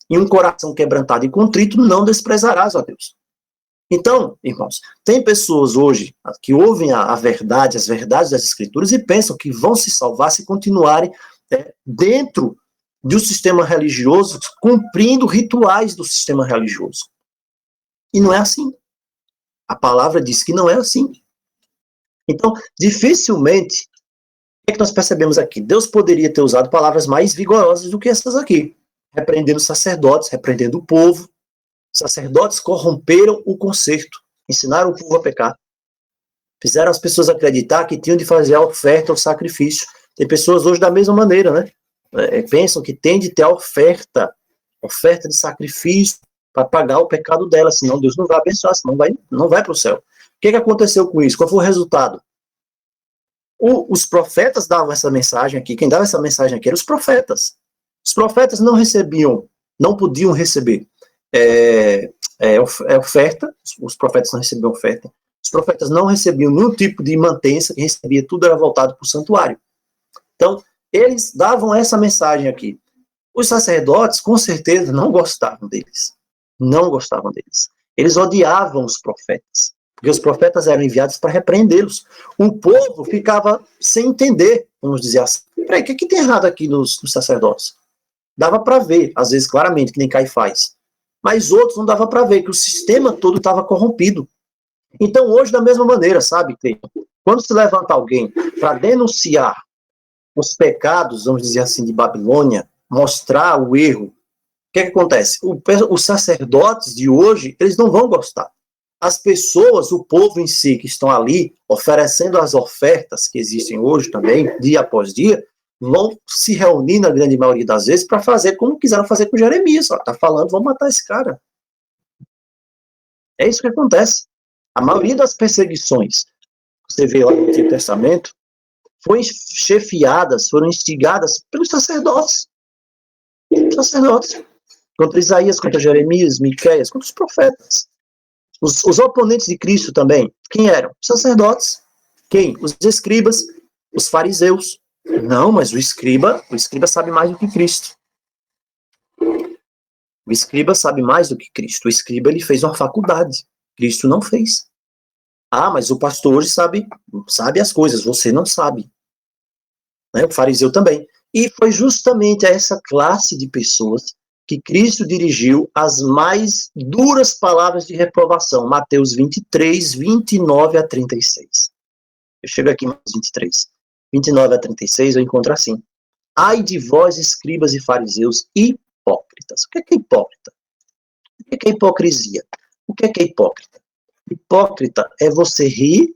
E um coração quebrantado e contrito não desprezarás, ó Deus. Então, irmãos, tem pessoas hoje que ouvem a verdade, as verdades das Escrituras e pensam que vão se salvar se continuarem dentro do sistema religioso, cumprindo rituais do sistema religioso. E não é assim. A palavra diz que não é assim. Então, dificilmente, o que é que nós percebemos aqui? Deus poderia ter usado palavras mais vigorosas do que essas aqui. Repreendendo os sacerdotes, repreendendo o povo. Sacerdotes corromperam o conserto, ensinaram o povo a pecar, fizeram as pessoas acreditar que tinham de fazer a oferta, o sacrifício. Tem pessoas hoje da mesma maneira, né? Pensam que tem de ter a oferta de sacrifício para pagar o pecado dela, senão Deus não vai abençoar, senão não vai para o céu. O que aconteceu com isso? Qual foi o resultado? Os profetas davam essa mensagem aqui, quem dava essa mensagem aqui eram os profetas. Os profetas não podiam receber oferta, os profetas não recebiam oferta, os profetas não recebiam nenhum tipo de mantença, quem recebia tudo era voltado para o santuário. Então, eles davam essa mensagem aqui. Os sacerdotes, com certeza, não gostavam deles. Não gostavam deles. Eles odiavam os profetas. porque os profetas eram enviados para repreendê-los. O povo ficava sem entender, vamos dizer assim. Peraí, o que tem errado aqui nos sacerdotes? Dava para ver, às vezes, claramente, que nem Caifás. Mas outros não dava para ver, que o sistema todo estava corrompido. Então, hoje, da mesma maneira, sabe, quando se levanta alguém para denunciar os pecados, vamos dizer assim, de Babilônia, mostrar o erro, o que acontece? Os sacerdotes de hoje, eles não vão gostar. As pessoas, o povo em si, que estão ali, oferecendo as ofertas que existem hoje também, dia após dia, vão se reunir, na grande maioria das vezes, para fazer como quiseram fazer com Jeremias. Está falando, vamos matar esse cara. É isso que acontece. A maioria das perseguições, você vê lá no Antigo Testamento, foram chefiadas, foram instigadas pelos sacerdotes. Sacerdotes. Contra Isaías, contra Jeremias, Miqueias, contra os profetas. Os oponentes de Cristo também, quem eram? Os sacerdotes. Quem? Os escribas, os fariseus. Não, mas o escriba sabe mais do que Cristo. O escriba sabe mais do que Cristo. O escriba, ele fez uma faculdade. Cristo não fez. Ah, mas o pastor hoje sabe as coisas, você não sabe. Né? O fariseu também. E foi justamente a essa classe de pessoas que Cristo dirigiu as mais duras palavras de reprovação. Mateus 23, 29 a 36. Eu chego aqui mais 23. 29 a 36 eu encontro assim. Ai de vós, escribas e fariseus, hipócritas. O que é hipócrita? O que é hipocrisia? O que é hipócrita? Hipócrita é você rir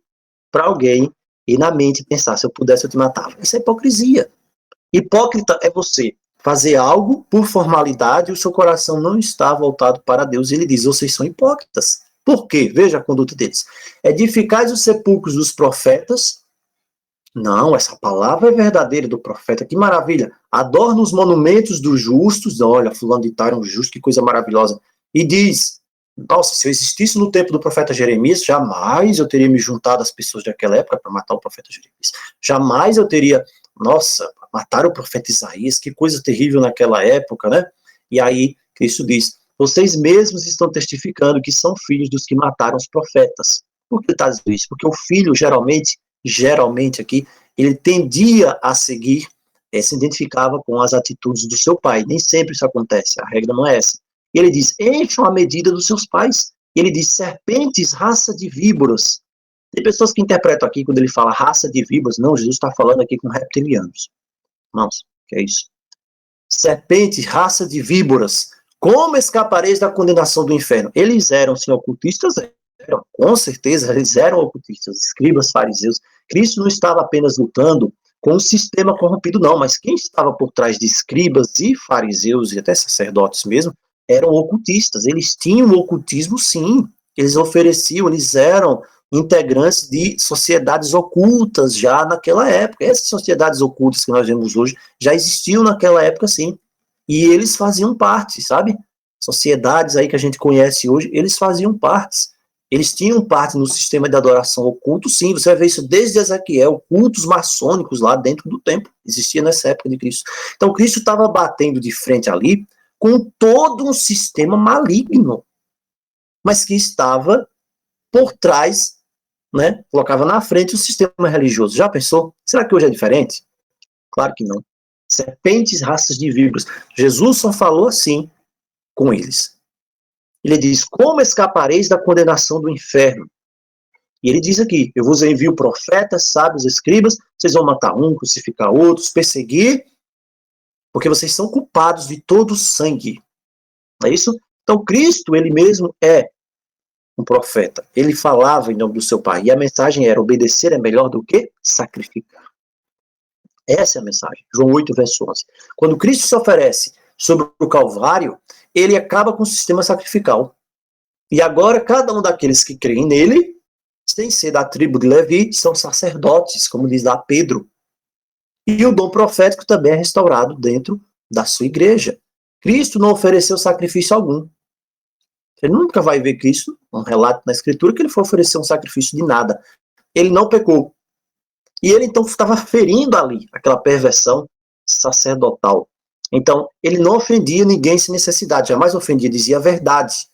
para alguém e na mente pensar, se eu pudesse eu te matava. Isso é hipocrisia. Hipócrita é você fazer algo por formalidade e o seu coração não está voltado para Deus. Ele diz, vocês são hipócritas. Por quê? Veja a conduta deles. Edificais os sepulcros dos profetas. Não, essa palavra é verdadeira do profeta. Que maravilha. Adorna os monumentos dos justos. Olha, fulano de tal era um justo, que coisa maravilhosa. E diz, nossa, se eu existisse no tempo do profeta Jeremias, jamais eu teria me juntado às pessoas daquela época para matar o profeta Jeremias. Jamais eu teria, nossa, mataram o profeta Isaías, que coisa terrível naquela época, né? E aí, Cristo diz, vocês mesmos estão testificando que são filhos dos que mataram os profetas. Por que está dizendo isso? Porque o filho, geralmente aqui, ele tendia a seguir, se identificava com as atitudes do seu pai. Nem sempre isso acontece, a regra não é essa. E ele diz, encham a medida dos seus pais. E ele diz, serpentes, raça de víboras. Tem pessoas que interpretam aqui, quando ele fala raça de víboras, não, Jesus está falando aqui com reptilianos. Irmãos, que é isso? Serpentes, raça de víboras, como escapareis da condenação do inferno? Eles eram, sim, ocultistas? Eram, com certeza, eles eram ocultistas, escribas, fariseus. Cristo não estava apenas lutando com o sistema corrompido, não, mas quem estava por trás de escribas e fariseus, e até sacerdotes mesmo, eram ocultistas. Eles tinham o ocultismo, sim. Eles ofereciam, eles eram integrantes de sociedades ocultas já naquela época. Essas sociedades ocultas que nós vemos hoje já existiam naquela época, sim. E eles faziam parte, sabe? Sociedades aí que a gente conhece hoje, eles faziam parte. Eles tinham parte no sistema de adoração oculto, sim. Você vai ver isso desde Ezequiel, cultos maçônicos lá dentro do templo. Existia nessa época de Cristo. Então, Cristo estava batendo de frente ali com todo um sistema maligno, mas que estava por trás, né, colocava na frente o sistema religioso. Já pensou? Será que hoje é diferente? Claro que não. Serpentes, raças de víboras. Jesus só falou assim com eles. Ele diz, como escapareis da condenação do inferno? E ele diz aqui, eu vos envio profetas, sábios, escribas, vocês vão matar um, crucificar outros, perseguir, porque vocês são culpados de todo o sangue. Não é isso? Então, Cristo, ele mesmo é um profeta. Ele falava em nome do seu Pai. E a mensagem era, obedecer é melhor do que sacrificar. Essa é a mensagem. João 8, verso 11. Quando Cristo se oferece sobre o Calvário, ele acaba com o sistema sacrificial. E agora, cada um daqueles que creem nele, sem ser da tribo de Levi, são sacerdotes, como diz lá Pedro. E o dom profético também é restaurado dentro da sua igreja. Cristo não ofereceu sacrifício algum. Você nunca vai ver Cristo, um relato na Escritura, que ele foi oferecer um sacrifício de nada. Ele não pecou. E ele então estava ferindo ali aquela perversão sacerdotal. Então, ele não ofendia ninguém sem necessidade, jamais ofendia, dizia a verdade.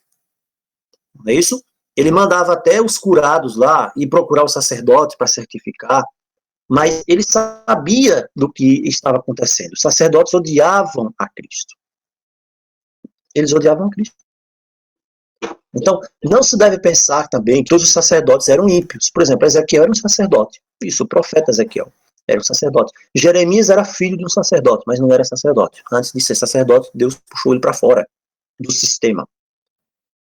Não é isso? Ele mandava até os curados lá ir procurar o sacerdote para certificar, mas ele sabia do que estava acontecendo. Os sacerdotes odiavam a Cristo. Eles odiavam a Cristo. Então, não se deve pensar também que todos os sacerdotes eram ímpios. Por exemplo, Ezequiel era um sacerdote. Isso, o profeta Ezequiel era um sacerdote. Jeremias era filho de um sacerdote, mas não era sacerdote. Antes de ser sacerdote, Deus puxou ele para fora do sistema.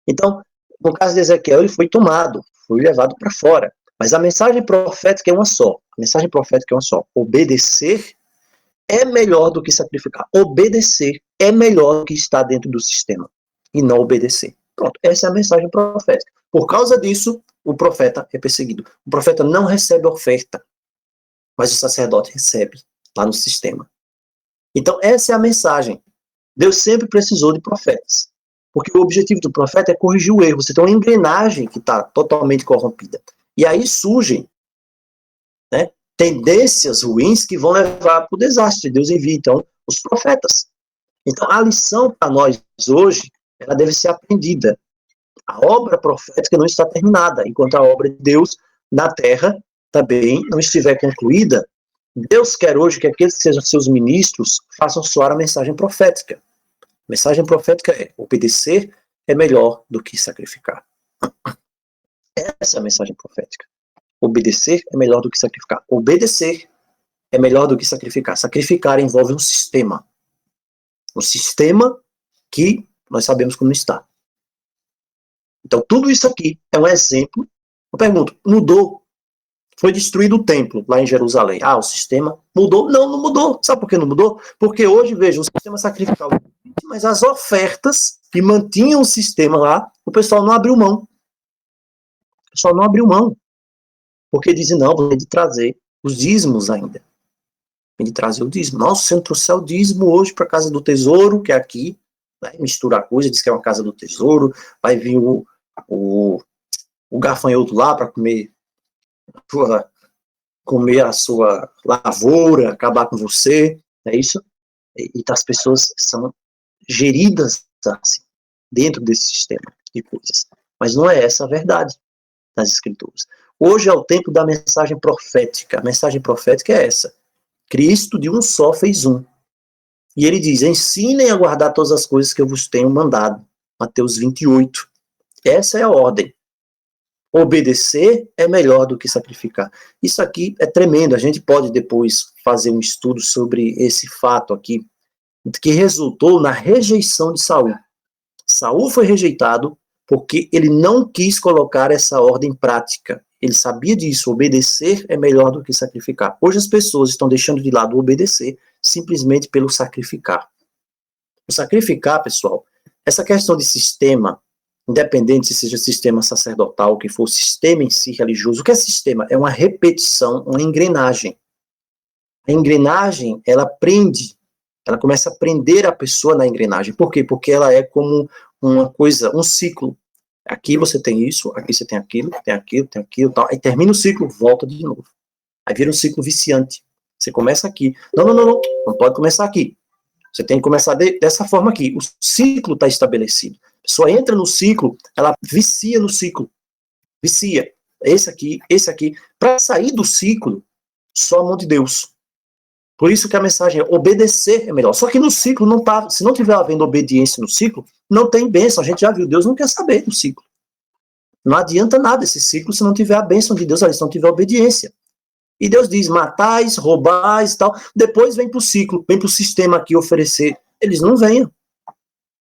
Então, no caso de Ezequiel, ele foi tomado, foi levado para fora. Mas a mensagem profética é uma só. A mensagem profética é uma só. Obedecer é melhor do que sacrificar. Obedecer é melhor do que estar dentro do sistema. E não obedecer. Pronto, essa é a mensagem profética. Por causa disso, o profeta é perseguido. O profeta não recebe oferta, mas o sacerdote recebe lá no sistema. Então, essa é a mensagem. Deus sempre precisou de profetas. Porque o objetivo do profeta é corrigir o erro. Você tem uma engrenagem que está totalmente corrompida. E aí surgem, né, tendências ruins que vão levar para o desastre. Deus envia, então, os profetas. Então, a lição para nós hoje, ela deve ser aprendida. A obra profética não está terminada, enquanto a obra de Deus na terra também não estiver concluída. Deus quer hoje que aqueles que sejam seus ministros façam soar a mensagem profética. A mensagem profética é: obedecer é melhor do que sacrificar. Essa é a mensagem profética. Obedecer é melhor do que sacrificar. Obedecer é melhor do que sacrificar. Sacrificar envolve um sistema. Um sistema que nós sabemos como está. Então, tudo isso aqui é um exemplo. Eu pergunto, mudou? Foi destruído o templo lá em Jerusalém. Ah, o sistema mudou? Não, não mudou. Sabe por que não mudou? Porque hoje, veja, o sistema sacrificial, mas as ofertas que mantinham o sistema lá, o pessoal não abriu mão. O pessoal não abriu mão. Porque dizem, não, vou ter de trazer os dízimos ainda. Tem de trazer o dízimo. Nossa, você não trouxe o dízimo hoje para a casa do tesouro, que é aqui. Vai misturar coisa, diz que é uma casa do tesouro. Vai vir o gafanhoto lá para comer a sua lavoura, acabar com você, é isso? E as pessoas são geridas assim, dentro desse sistema de coisas. Mas não é essa a verdade das Escrituras. Hoje é o tempo da mensagem profética. A mensagem profética é essa. Cristo de um só fez um. E ele diz, ensinem a guardar todas as coisas que eu vos tenho mandado. Mateus 28. Essa é a ordem. Obedecer é melhor do que sacrificar. Isso aqui é tremendo. A gente pode depois fazer um estudo sobre esse fato aqui, que resultou na rejeição de Saul. Saul foi rejeitado porque ele não quis colocar essa ordem em prática. Ele sabia disso, obedecer é melhor do que sacrificar. Hoje as pessoas estão deixando de lado o obedecer simplesmente pelo sacrificar. O sacrificar, pessoal, essa questão de sistema, independente se seja sistema sacerdotal, que for o sistema em si religioso, o que é sistema? É uma repetição, uma engrenagem. A engrenagem, ela prende, ela começa a prender a pessoa na engrenagem. Por quê? Porque ela é como uma coisa, um ciclo. Aqui você tem isso, aqui você tem aquilo, tal. Aí termina o ciclo, volta de novo. Aí vira um ciclo viciante. Você começa aqui. Não pode começar aqui. Você tem que começar dessa forma aqui. O ciclo está estabelecido. A pessoa entra no ciclo, ela vicia no ciclo. Vicia. Esse aqui. Para sair do ciclo, só a mão de Deus. Por isso que a mensagem é obedecer é melhor. Só que no ciclo não tá, se não tiver havendo obediência no ciclo, não tem bênção. A gente já viu, Deus não quer saber do ciclo. Não adianta nada esse ciclo se não tiver a bênção de Deus, se não tiver obediência. E Deus diz, matais, roubais e tal. Depois vem para o ciclo, vem para o sistema aqui oferecer. Eles não venham.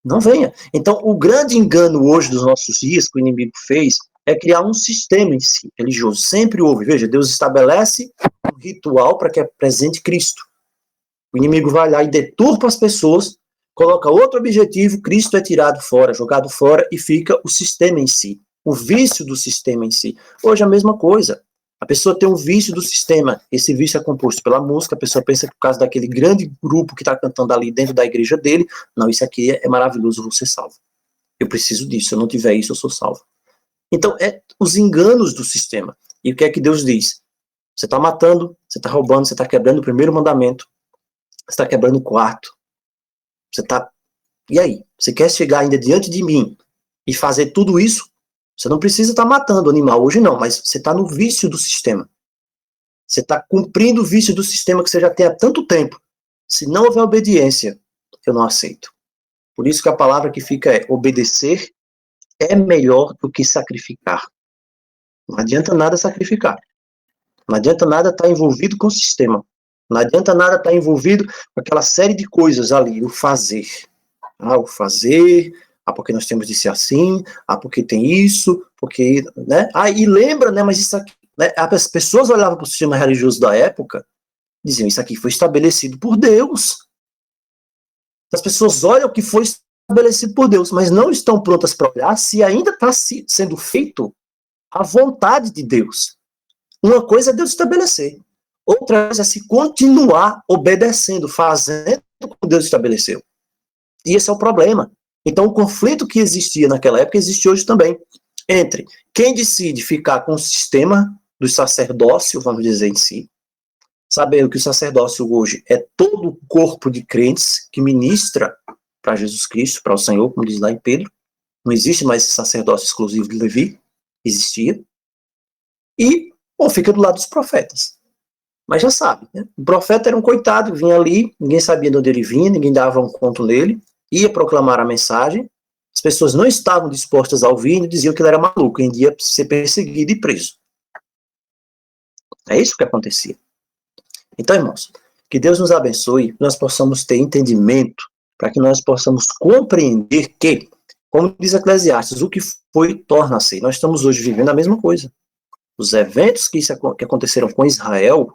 Não venha. Então, o grande engano hoje dos nossos dias que o inimigo fez é criar um sistema em si, religioso. Sempre houve. Veja, Deus estabelece um ritual para que apresente Cristo. O inimigo vai lá e deturpa as pessoas, coloca outro objetivo, Cristo é tirado fora, jogado fora e fica o sistema em si. O vício do sistema em si. Hoje é a mesma coisa. A pessoa tem um vício do sistema. Esse vício é composto pela música. A pessoa pensa que por causa daquele grande grupo que está cantando ali dentro da igreja dele, não, isso aqui é maravilhoso, vou ser salvo. Eu preciso disso. Se eu não tiver isso, eu sou salvo. Então, é os enganos do sistema. E o que é que Deus diz? Você está matando, você está roubando, você está quebrando o primeiro mandamento, você está quebrando o quarto. Você está... E aí? Você quer chegar ainda diante de mim e fazer tudo isso? Você não precisa estar matando o animal hoje não, mas você está no vício do sistema. Você está cumprindo o vício do sistema que você já tem há tanto tempo. Se não houver obediência, eu não aceito. Por isso que a palavra que fica é: obedecer é melhor do que sacrificar. Não adianta nada sacrificar. Não adianta nada estar envolvido com o sistema. Não adianta nada estar envolvido com aquela série de coisas ali, o fazer. O fazer, porque nós temos de ser assim, porque tem isso, porque, né? E lembra, né, mas isso aqui, né, as pessoas olhavam para o sistema religioso da época, diziam, isso aqui foi estabelecido por Deus. As pessoas olham o que foi estabelecido por Deus, mas não estão prontas para olhar se ainda está sendo feito a vontade de Deus. Uma coisa é Deus estabelecer, outra coisa é se continuar obedecendo, fazendo como Deus estabeleceu. E esse é o problema. Então, o conflito que existia naquela época existe hoje também, entre quem decide ficar com o sistema do sacerdócio, vamos dizer em si, sabendo que o sacerdócio hoje é todo o corpo de crentes que ministra para Jesus Cristo, para o Senhor, como diz lá em Pedro. Não existe mais esse sacerdócio exclusivo de Levi, existia. Ou fica do lado dos profetas. Mas já sabe, né? O profeta era um coitado, vinha ali, ninguém sabia de onde ele vinha, ninguém dava um conto nele, ia proclamar a mensagem, as pessoas não estavam dispostas a ouvir e diziam que ele era maluco, e ia ser perseguido e preso. É isso que acontecia. Então, irmãos, que Deus nos abençoe, que nós possamos ter entendimento, para que nós possamos compreender que, como diz Eclesiastes, o que foi torna-se. Nós estamos hoje vivendo a mesma coisa. Os eventos que aconteceram com Israel,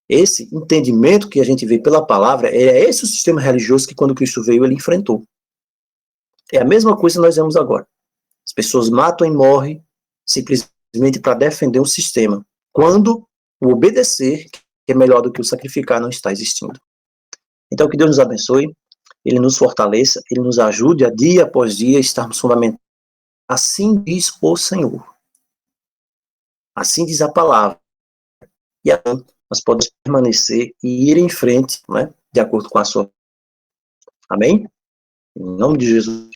esse entendimento que a gente vê pela palavra, é esse o sistema religioso que quando Cristo veio ele enfrentou. É a mesma coisa que nós vemos agora. As pessoas matam e morrem simplesmente para defender um sistema, quando o obedecer, que é melhor do que o sacrificar, não está existindo. Então, que Deus nos abençoe, Ele nos fortaleça, Ele nos ajude a dia após dia estarmos fundamentados. Assim diz o Senhor. Assim diz a palavra. E assim nós podemos permanecer e ir em frente, né, de acordo com a sua. Amém? Em nome de Jesus.